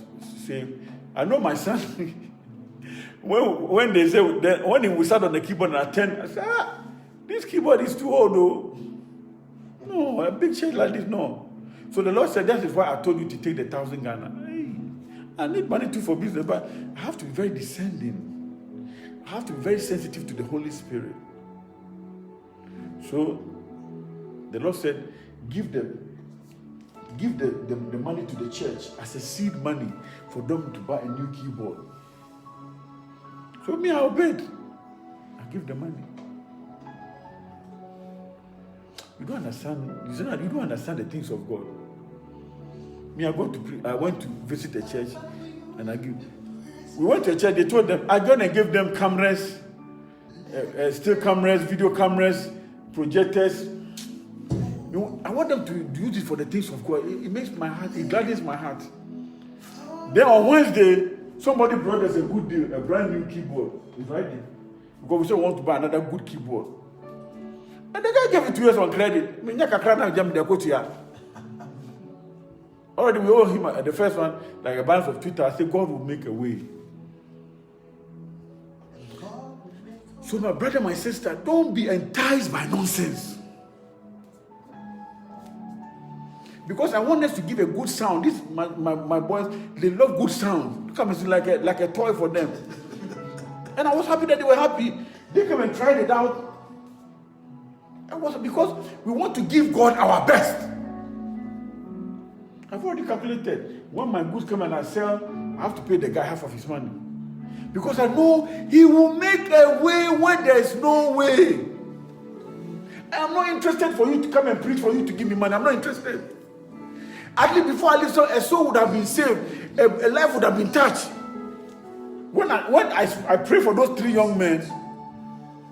said, I know my son. when they say when we sat on the keyboard and attend, I said, this keyboard is too old though. No, a big church like this, no. So the Lord said, that is why I told you to take the 1,000 Ghana. Hey, I need money too for business, but I have to be very descending. I have to be very sensitive to the Holy Spirit. So the Lord said, give the money to the church as a seed money for them to buy a new keyboard. So me, I obeyed. I give the money. You don't understand. You don't understand the things of God. Me, I went to visit a church, and we went to a church. They told them I'm going to give them cameras, still cameras, video cameras, projectors. I want them to use it for the things of God. It makes my heart. It gladdens my heart. Then on Wednesday, somebody brought us a good deal, a brand new keyboard. It's right there. Because we still want to buy another good keyboard. And the guy gave it to us on credit. Already we owe him the first one, like a balance of Twitter. I said, God will make a way. So my brother, my sister, don't be enticed by nonsense. Because I want us to give a good sound. This my boys, they love good sound. It comes like a toy for them. And I was happy that they were happy. They came and tried it out. It was because we want to give God our best. I've already calculated. When my goods come and I sell, I have to pay the guy half of his money. Because I know he will make a way where there is no way. I'm not interested for you to come and preach for you to give me money. I'm not interested. At least before I leave, a soul would have been saved. A life would have been touched. When I pray for those 3 young men,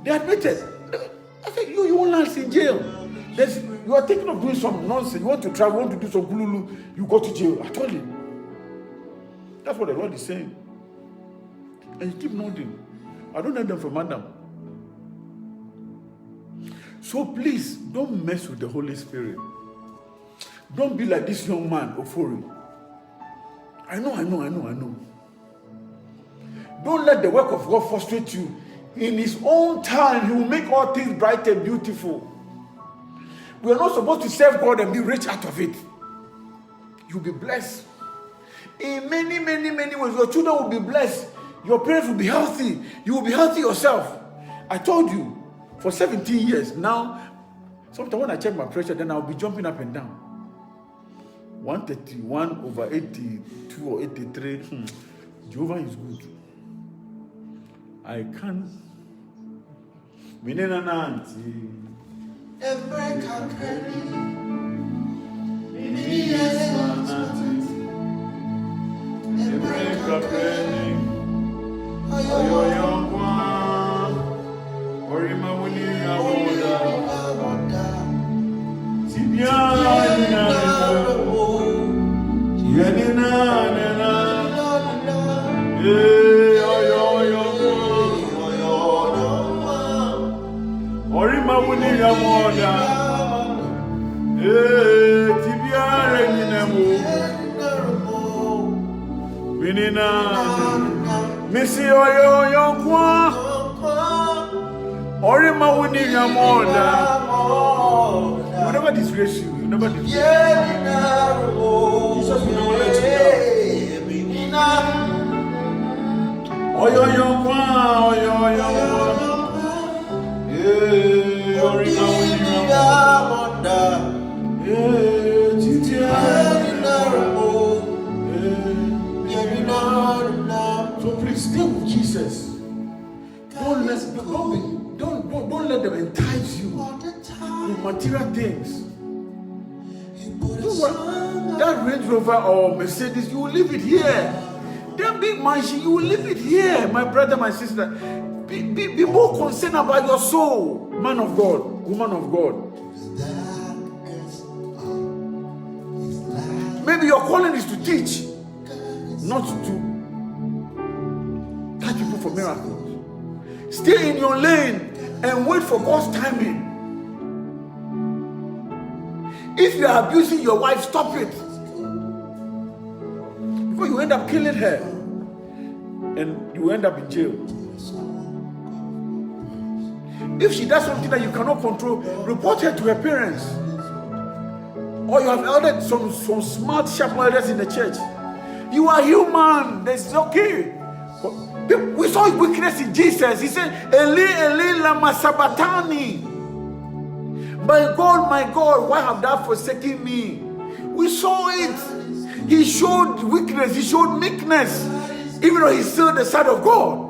they admitted. I said, you won't last in jail. You are thinking of doing some nonsense. You want to travel, you want to do some gululu, you go to jail. I told him. That's what the Lord is saying. And you keep nodding. I don't need them from Adam. So please, don't mess with the Holy Spirit. Don't be like this young man, Ofori. I know. Don't let the work of God frustrate you. In his own time, he will make all things bright and beautiful. We are not supposed to serve God and be rich out of it. You'll be blessed. In many, many, many ways, your children will be blessed. Your parents will be healthy. You will be healthy yourself. I told you, for 17 years. Now, sometimes when I check my pressure, then I'll be jumping up and down. 131/82 or 83. Jehovah is good. I can't. Minena nanti. Ebreka keri. Ebreka keri. Ayo yongwa. Orima wuni awoda. Tibia nina. Yenina nina. Orima wuni awoda. Tibia nina mo. Winina. Missy oyo yonkwa. Orima wuni yamoda. Will never disgrace you. You never disgrace you. Jesus will never let you down. Oyo yo kwa, oyo yo yeah, orima wuni yamoda. Yeah, titia. So please stay with Jesus. Don't let them entice you with material things. That Range Rover or Mercedes, you will leave it here. That big mansion, you will leave it here. My brother, my sister, be more concerned about your soul, man of God, woman of God. Maybe your calling is to teach, not to catch people for miracles. Stay in your lane and wait for God's timing. If you are abusing your wife, stop it. Because you end up killing her and you end up in jail. If she does something that you cannot control, report her to her parents. Or you have eldered some smart, sharp elders in the church. You are human. That's okay. We saw weakness in Jesus. He said, Eli, Eli, lama sabachthani. My God, why have thou forsaken me? We saw it. He showed weakness. He showed meekness. Even though he's still the Son of God.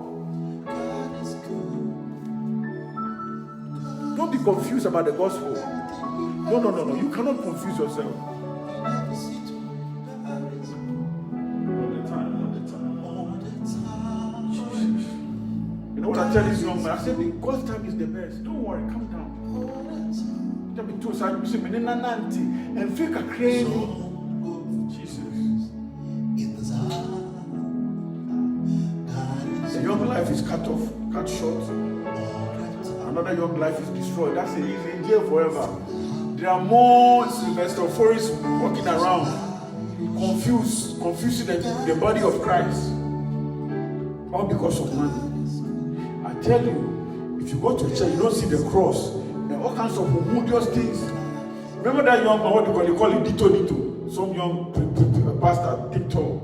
Don't be confused about the gospel. No. You cannot confuse yourself. What I tell this young man, I said, God's time is the best. Don't worry, calm down. Don't be too sad. You say, and fake a crazy. Jesus. The young life is cut short. Another young life is destroyed. That's it. He's in jail forever. There are more Sylvester Forrest walking around, confusing the body of Christ. All because of money. I tell you, if you go to church, you don't see the cross and all kinds of humorous things. Remember that young man, what they call it, Dito. Some young pastor, Dito.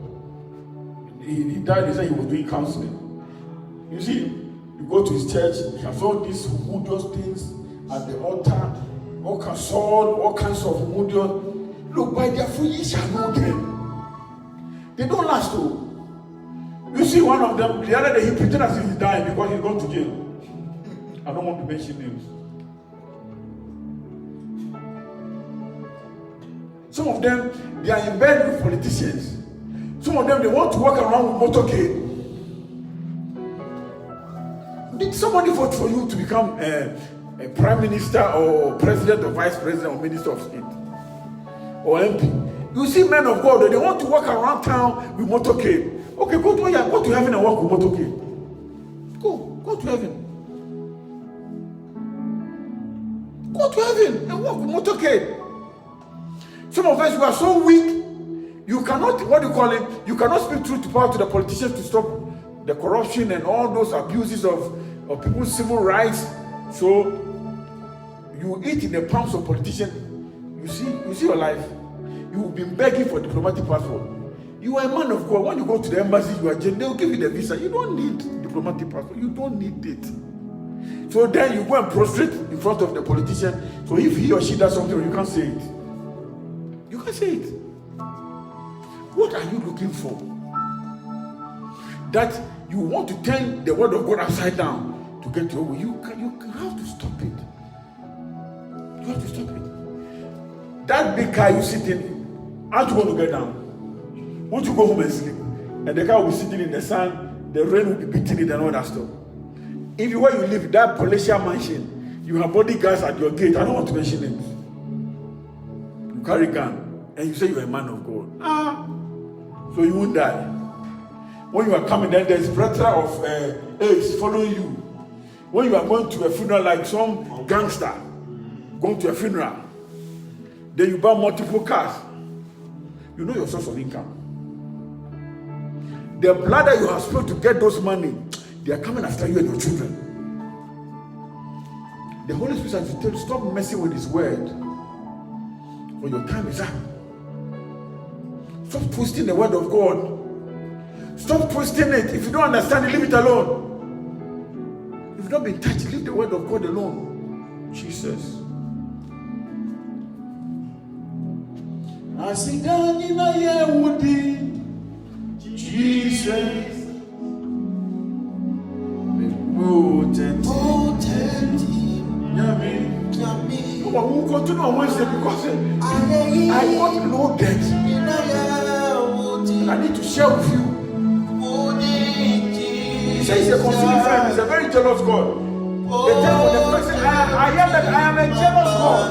He died, they said he was doing counseling. You see, you go to his church, he has all these humorous things at the altar, all kinds of humorous. Look, by their fruit ye shall know them. They don't last though. You see one of them, the other day he pretended as if he's dying because he's gone to jail. I don't want to mention names. Some of them, they are in bed with politicians. Some of them, they want to walk around with motorcade. Did somebody vote for you to become a prime minister or president or vice president or minister of state or MP? You see men of God, they want to walk around town with motorcade. Okay, go to heaven and walk with motorcade. Go to heaven. Go to heaven and walk with motorcade. Some of us, you are so weak, you cannot, you cannot speak truth to power to the politicians to stop the corruption and all those abuses of people's civil rights. So you eat in the palms of politicians. You see your life. You've been begging for diplomatic passport. You are a man of God. When you go to the embassy, you are jailed. They will give you the visa. You don't need diplomatic passport. You don't need it. So then you go and prostrate in front of the politician. So if he or she does something, you can't say it. You can't say it. What are you looking for? That you want to turn the word of God upside down to get your way. You have to stop it. You have to stop it. That big car you sit in, aren't you going to get down? Won't you go home and sleep? And the car will be sitting in the sun, the rain will be beating it and all that stuff. If where you live, that palatial mansion, you have bodyguards at your gate. I don't want to mention names. You carry gun and you say you're a man of God. So you won't die. When you are coming, then there's plethora of AIDS following you. When you are going to a funeral, like some gangster going to a funeral, then you buy multiple cars. You know your source of income. The blood that you have spent to get those money, they are coming after you and your children. The Holy Spirit has to tell you, stop messing with His word, or your time is up. Stop twisting the word of God. Stop twisting it. If you don't understand it, leave it alone. If you've not been touched, leave the word of God alone. Jesus. Jesus. Come on, we'll continue on Wednesday because I got no debt. And I need to share with you. He says he's a consuming friend, he's a very jealous God. They tell for the person, I am a jealous God.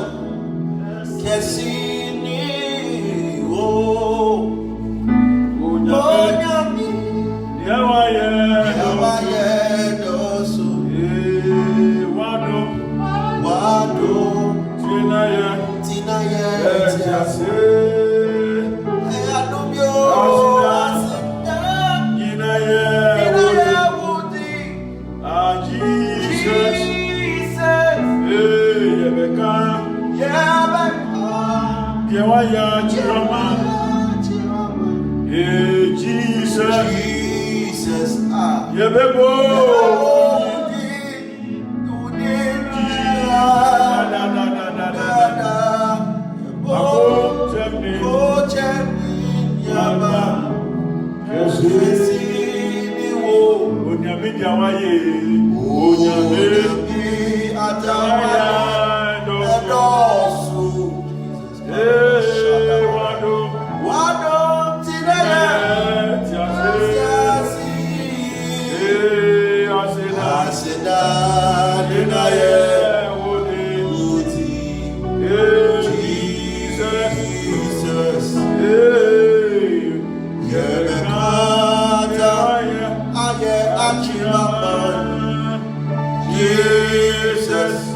Jesus,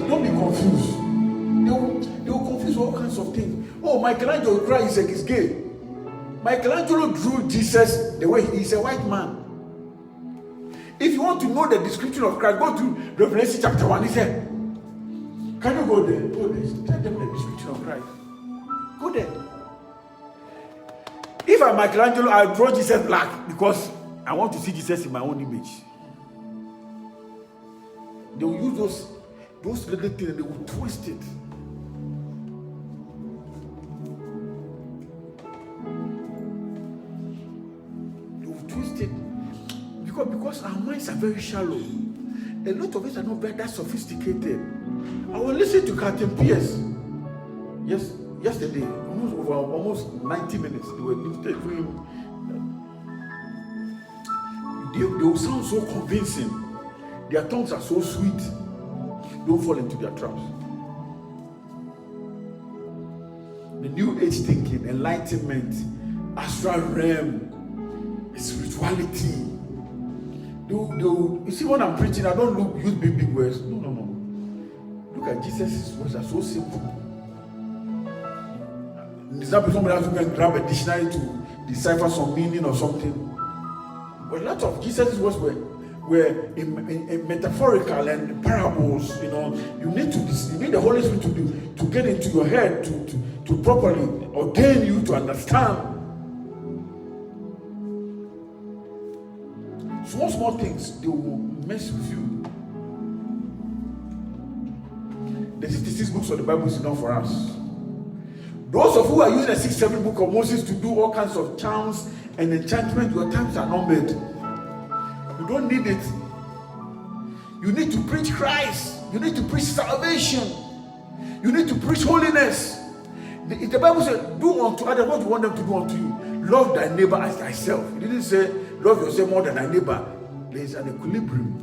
don't be confused. They will confuse all kinds of things. Oh, Michelangelo Christ is gay. Michelangelo drew Jesus the way he's a white man. If you want to know the description of Christ, go to Revelation chapter 1. He said, can you go there? Go there. Tell them the description of Christ. Go there. If I'm Michelangelo, I'll draw Jesus black because I want to see Jesus in my own image. They will use those little things and they will twist it. They will twist it because our minds are very shallow. A lot of us are not very that sophisticated. I was listening to Captain Pierce yesterday, almost 90 minutes. They were interviewing him. They will sound so convincing. Their tongues are so sweet. Don't fall into their traps. The new age thinking, enlightenment, astral realm, spirituality. You see when I'm preaching, I don't use big words. No. Look at Jesus' words are so simple. It's not somebody has to go and grab a dictionary to decipher some meaning or something. But a lot of Jesus' words were in metaphorical and parables. You need the Holy Spirit to get into your head to properly ordain you to understand. Small things, they will mess with you. The 66 books of the Bible is enough for us. Those of you who are using the 6-7 book of Moses to do all kinds of charms and enchantment, your times are numbered. You don't need it. You need to preach Christ. You need to preach salvation. You need to preach holiness. The Bible says, do unto others what you want them to do unto you. Love thy neighbor as thyself. It didn't say, love yourself more than thy neighbor. There is an equilibrium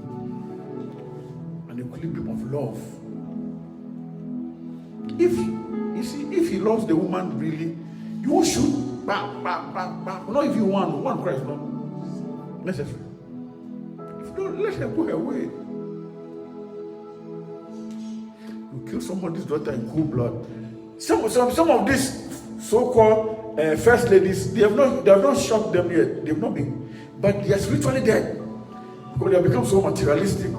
of love. If he loves the woman really, you won't shoot. Not if you want. One Christ, not necessary. If you don't, let her go her way. kill somebody's daughter in cool blood. Some of these so-called first ladies, they have not shot them yet. They have not been, but they are spiritually dead because they have become so materialistic.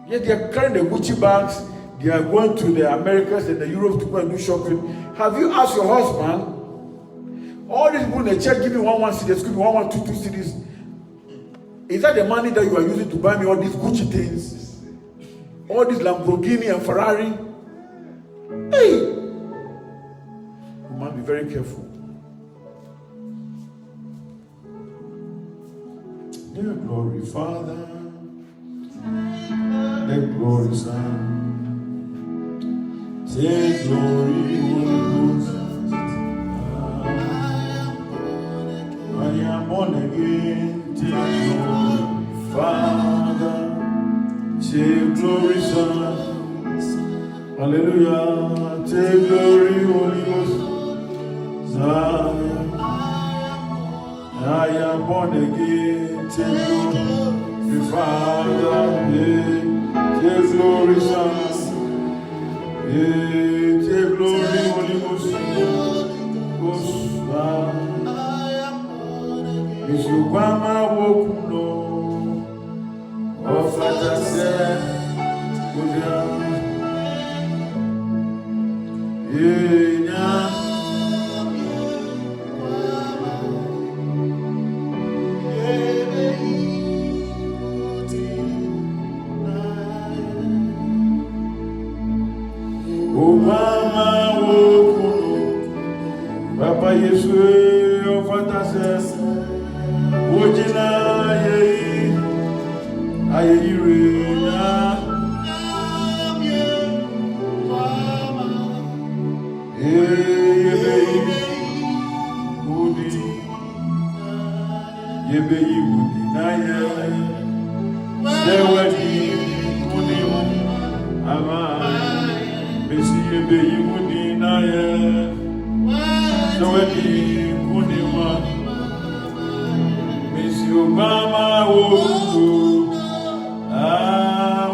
Yet they are carrying the Gucci bags. They are going to the Americas and the Europe to go and do shopping. Have you asked your husband? All these people in the church give me 1 cities, give me 1 2 cities. Is that the money that you are using to buy me all these Gucci things? All these Lamborghini and Ferrari? Hey! You must be very careful. Dear glory, Father, the glory, Son, take glory, Holy Ghost. I am born again, take glory, Father, take glory, Son, hallelujah, take glory, Holy Ghost, Zion. I am born again, take glory, Father, take glory, Son, take glory, Holy Ghost, Zion. Is you Bama Wokuno of Fatase Buddha Yena Obama Wokuno Papa Yesu of Fatase Ojina ye ayirina yebe udi na ye sewadi udi ama besi yebe udi na ye sewadi udi ma Obama Woku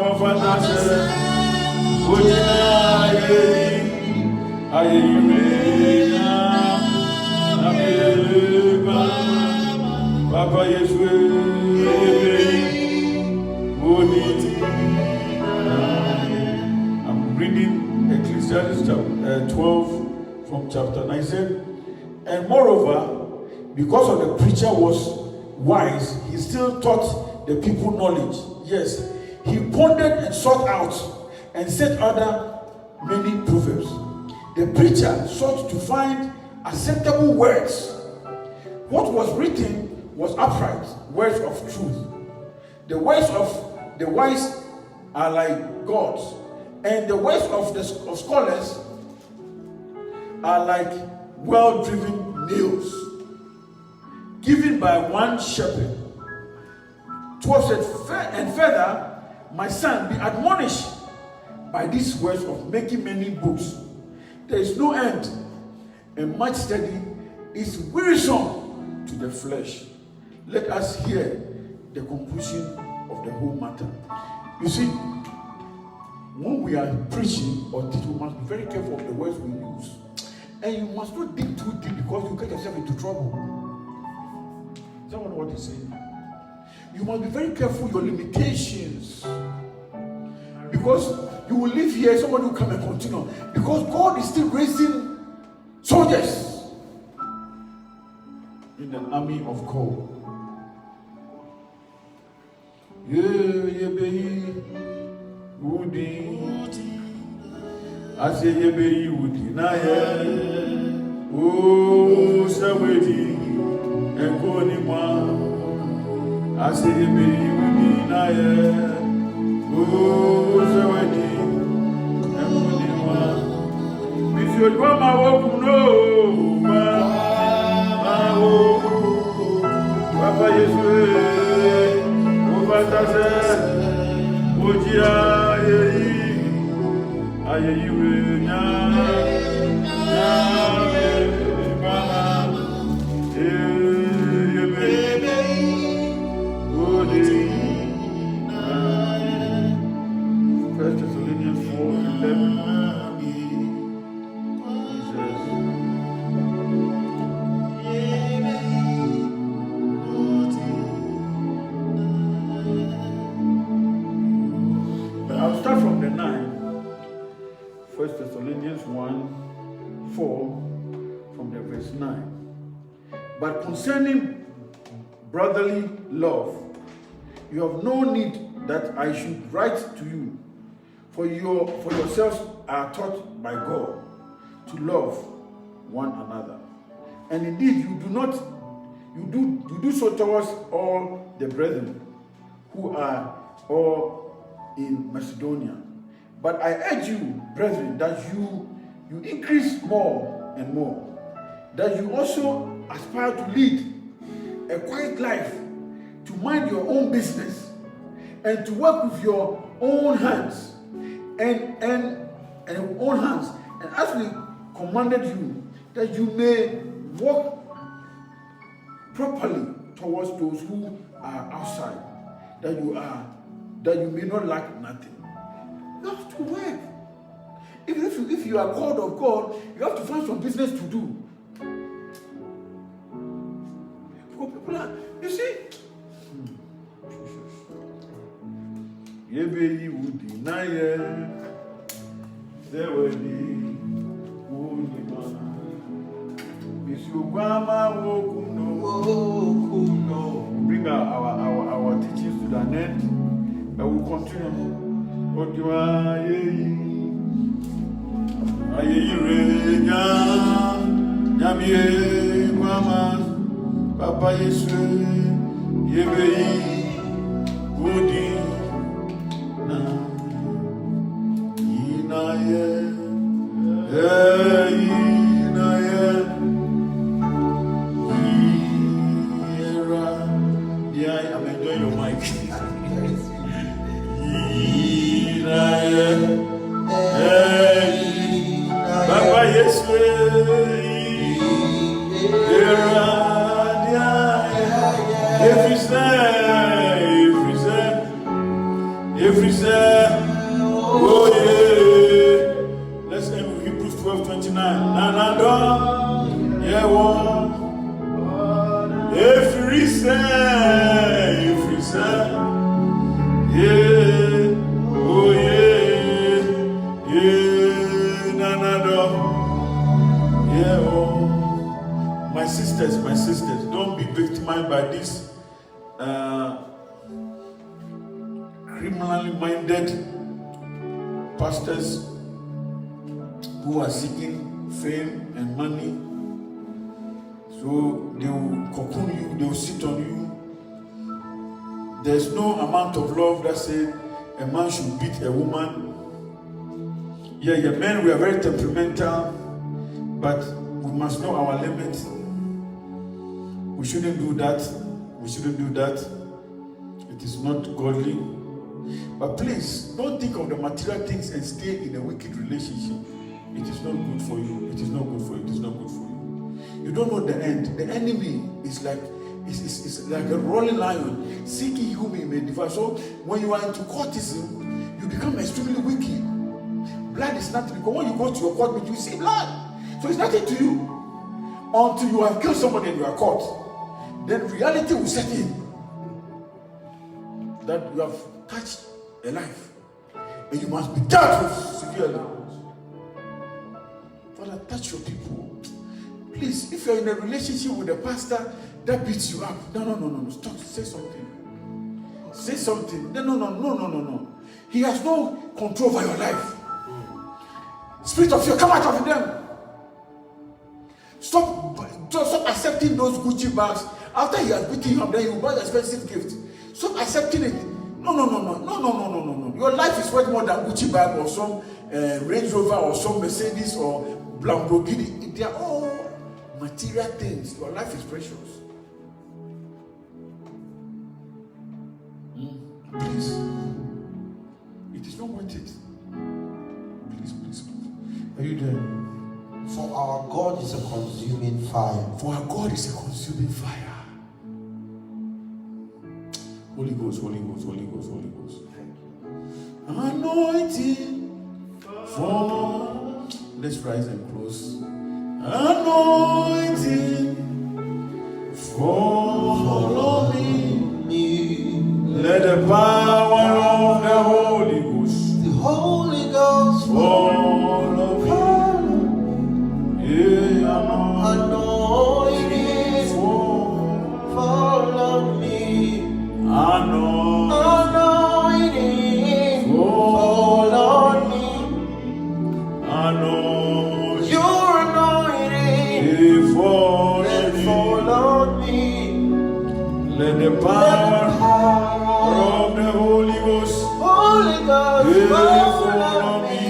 Wafatase Ojina Ayirina Abeba Papa Yesu I'm reading Ecclesiastes chapter 12 from chapter 9. Said, and moreover, because of the preacher was wise, he still taught the people knowledge. Yes, he pondered and sought out and said other many proverbs. The preacher sought to find acceptable words. What was written was upright, words of truth. The words of the wise are like gods, and the words of scholars are like well-driven nails, given by one shepherd. 12 said, and further, my son, be admonished by these words of making many books. There is no end, and much study is wearisome to the flesh. Let us hear the conclusion of the whole matter. You see, when we are preaching or teaching, we must be very careful of the words we use. And you must not dig too deep because you get yourself into trouble. Someone know what he's saying? You must be very careful your limitations. Because you will live here, somebody will come and continue. Because God is still raising soldiers in the army of God. I say ye woody na ye oh sawedi and go ni ma I say ye woody na ye oh sawedi and go ni ma if you go ma wo no ma oh Papa Yesu o batase ojia ye ayeyiwe nya baba yebe odi 1 Thessalonians 4 4 from the verse 9. But concerning brotherly love, you have no need that I should write to you, for yourselves are taught by God to love one another. And indeed you do so towards all the brethren who are all in Macedonia. But I urge you, brethren, that you increase more and more, that you also aspire to lead a quiet life, to mind your own business, and to work with your own hands, and as we commanded you, that you may walk properly towards those who are outside, that you may not lack nothing. You have to work. If you are called of God, you have to find some business to do. Because people are, you see, Yebe would deny there will be bring our teachings to an end, but we'll continue. Papa Yesu Yebe Udi na Inaye Inaye Ira. Yeah, I'm enjoying your mic. Inaye Papa Yesu Ira. Every say, oh yeah. Let's end with Hebrews 12:29. Nanado, yeah, one. Every say, yeah, oh yeah, nanado, yeah, oh. My sisters, don't be victimized by this. Criminally minded pastors who are seeking fame and money. So they will cocoon you, they will sit on you. There's no amount of love that says a man should beat a woman. Yeah, men, we are very temperamental, but we must know our limits. We shouldn't do that. It is not godly. But please, don't think of the material things and stay in a wicked relationship. It is not good for you. You don't know the end. The enemy is like a rolling lion, seeking whom he may devour. So when you are into courtism, you become extremely wicked. Blood is nothing, because when you go to your court meeting, you see blood. So it's nothing to you. Until you have killed somebody and you are caught, then reality will set in. That you have touched a life, and you must be dealt with severely. Father, touch your people. Please, if you're in a relationship with a pastor that beats you up, no, stop, say something. No. He has no control over your life. Spirit of fear, come out of them. Stop accepting those Gucci bags. After he has beaten you up, then you buy an expensive gift. Stop accepting it. No. Your life is worth more than Gucci bag or some Range Rover or some Mercedes or Lamborghini. They are all material things. Your life is precious. Please. It is not worth it. Please. Are you there? For our God is a consuming fire. Holy Ghost. Anointing for. Let's rise and close. Anointing follow me. Let the power of the Holy Ghost. The Holy Ghost follow me. Let the power of the Holy Ghost fall on me.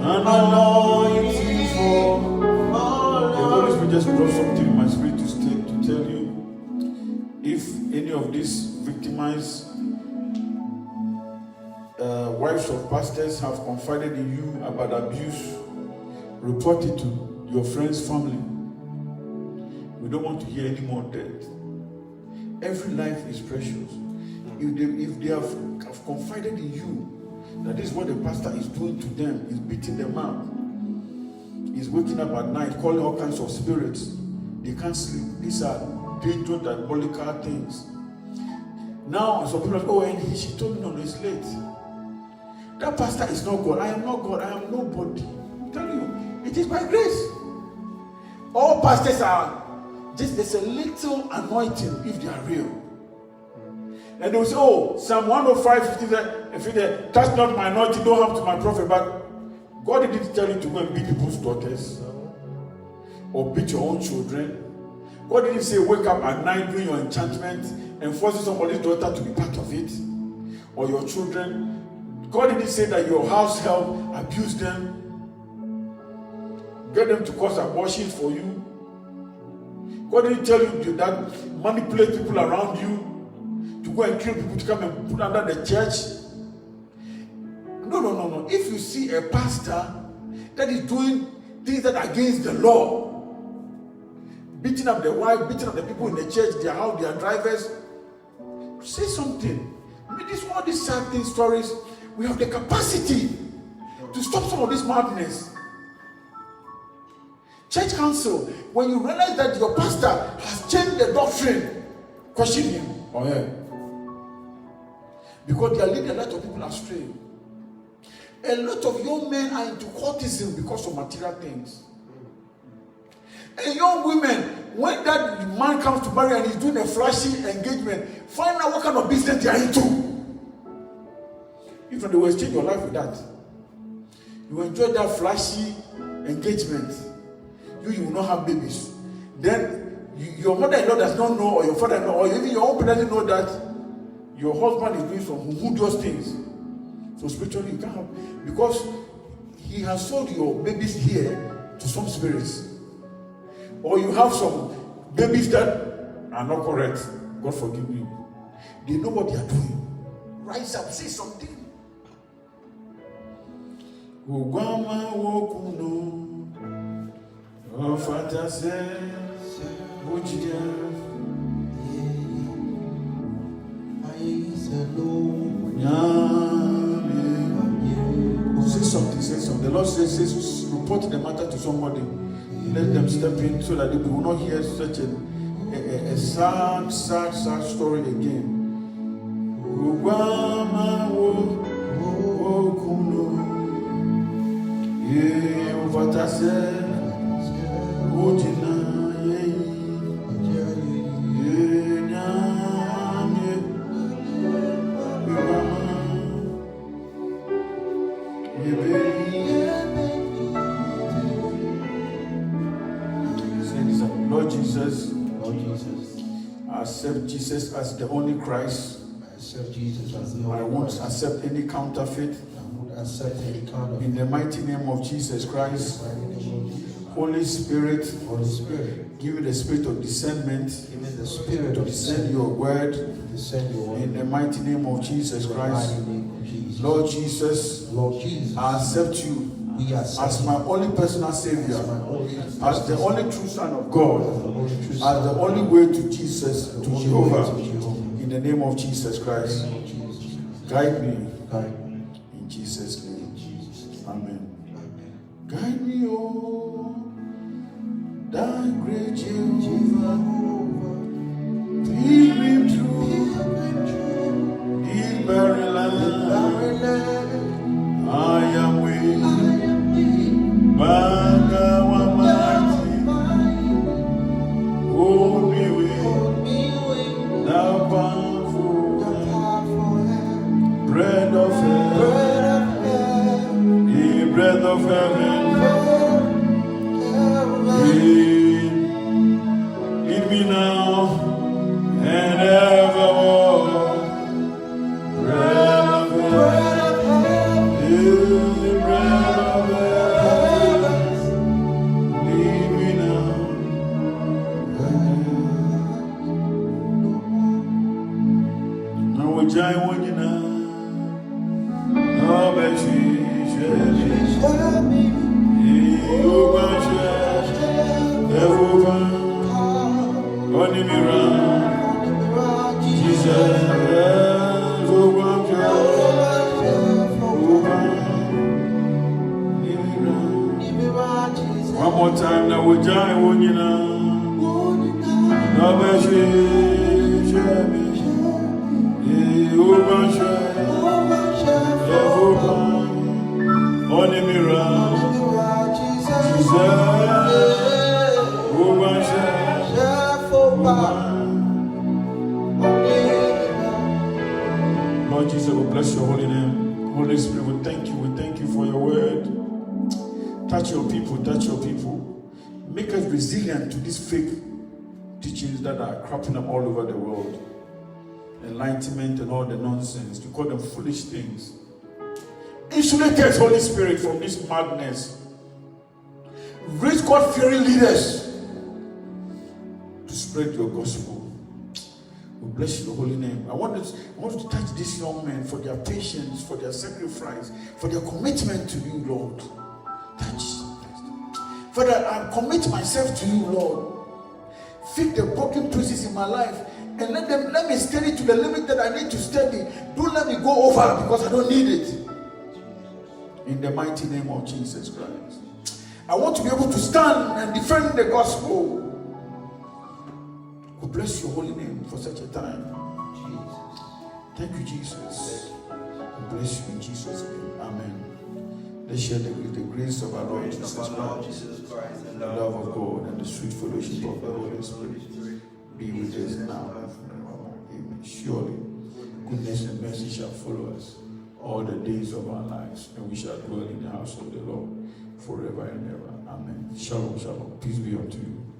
Anointing for the Holy Spirit just brought something in my spirit to tell you. If any of these victimized wives of pastors have confided in you about abuse, report it to your friend's family. We don't want to hear any more death. Every life is precious. If they have confided in you that this is what the pastor is doing to them, is beating them up, is waking up at night, calling all kinds of spirits, they can't sleep. These are dangerous, diabolical things. Now, some people are like, oh, and she told me, no, it's late. That pastor is not God. I am not God. I am nobody. I'm telling you, it is by grace. All pastors are just, there's a little anointing if they are real. And they will say, oh, Psalm 105, if you touch not my anointing, don't harm to my prophet. But God didn't tell you to go and beat people's daughters or beat your own children. God didn't say wake up at night doing your enchantment and forcing somebody's daughter to be part of it, or your children. God didn't say that your house help abuse them, get them to cause abortions for you. God didn't tell you that manipulate people around you to go and kill people to come and put under the church. No. If you see a pastor that is doing things that are against the law, beating up the wife, beating up the people in the church, their house, their drivers, say something. I mean, all these sad things, stories, we have the capacity to stop some of this madness. Church council, when you realize that your pastor has changed the doctrine, question him or her. Because they are leading a lot of people astray. A lot of young men are into courtism because of material things. And young women, when that man comes to marry and he's doing a flashy engagement, find out what kind of business they are into. If they will exchange your life with that, you enjoy that flashy engagement. You will not have babies. Then your mother-in-law does not know, or your father-in-law, or even your own parents doesn't know that your husband is doing some who does things. So spiritually you can't have, because he has sold your babies here to some spirits. Or you have some babies that are not correct. God forgive me. They know what they are doing. Rise up, say something. Say something. The Lord says, report the matter to somebody. Let them step in so that they will not hear such a sad story again. Lord Jesus, I accept Jesus as the only Christ. I won't accept any counterfeit. In the mighty name of Jesus Christ, Holy Spirit, give me the spirit of discernment to discern your word. In the mighty name of Jesus Christ, Lord Jesus, I accept you as my only personal Savior, as the only true Son of God, as the only way to Jesus, to Jehovah. In the name of Jesus Christ, guide me. In Jesus' name. Amen. Guide me, oh, thy great Jehovah, pilgrim through this barren land. I am weak, but thou art mighty. Hold me with thou powerful hand. Bread of heaven, the bread of heaven. Lead me now and evermore. Bread of heaven, bread of heaven, leave me now. Now we join one now. No, but she shall be. You want everyone. Only me run. Jesus. One more time now we join one you know. No beshi shemi. You want only me run. Jesus. Who wants Lord Jesus, we bless your holy name. Holy Spirit, we thank you. We thank you for your word. Touch your people, touch your people. Make us resilient to these fake teachings that are cropping up all over the world. Enlightenment and all the nonsense. We call them foolish things. Insulate us, Holy Spirit, from this madness. Raise God-fearing leaders to spread your gospel. We bless your holy name. I want to touch these young men for their patience, for their sacrifice, for their commitment to you, Lord. Touch them. Father, I commit myself to you, Lord. Fix the broken pieces in my life and let me study to the limit that I need to study. Don't let me go over because I don't need it. In the mighty name of Jesus Christ. I want to be able to stand and defend the gospel. We bless your holy name for such a time. Jesus. Thank you, Jesus. We bless you in Jesus' name. Amen. Let's share the grace of our Lord Jesus Christ, and the love of God, and the sweet fellowship of the Holy Spirit be with us now and forever. Amen. Surely, goodness and mercy shall follow us all the days of our lives, and we shall dwell in the house of the Lord forever and ever. Amen. Shalom, shalom. Peace be unto you.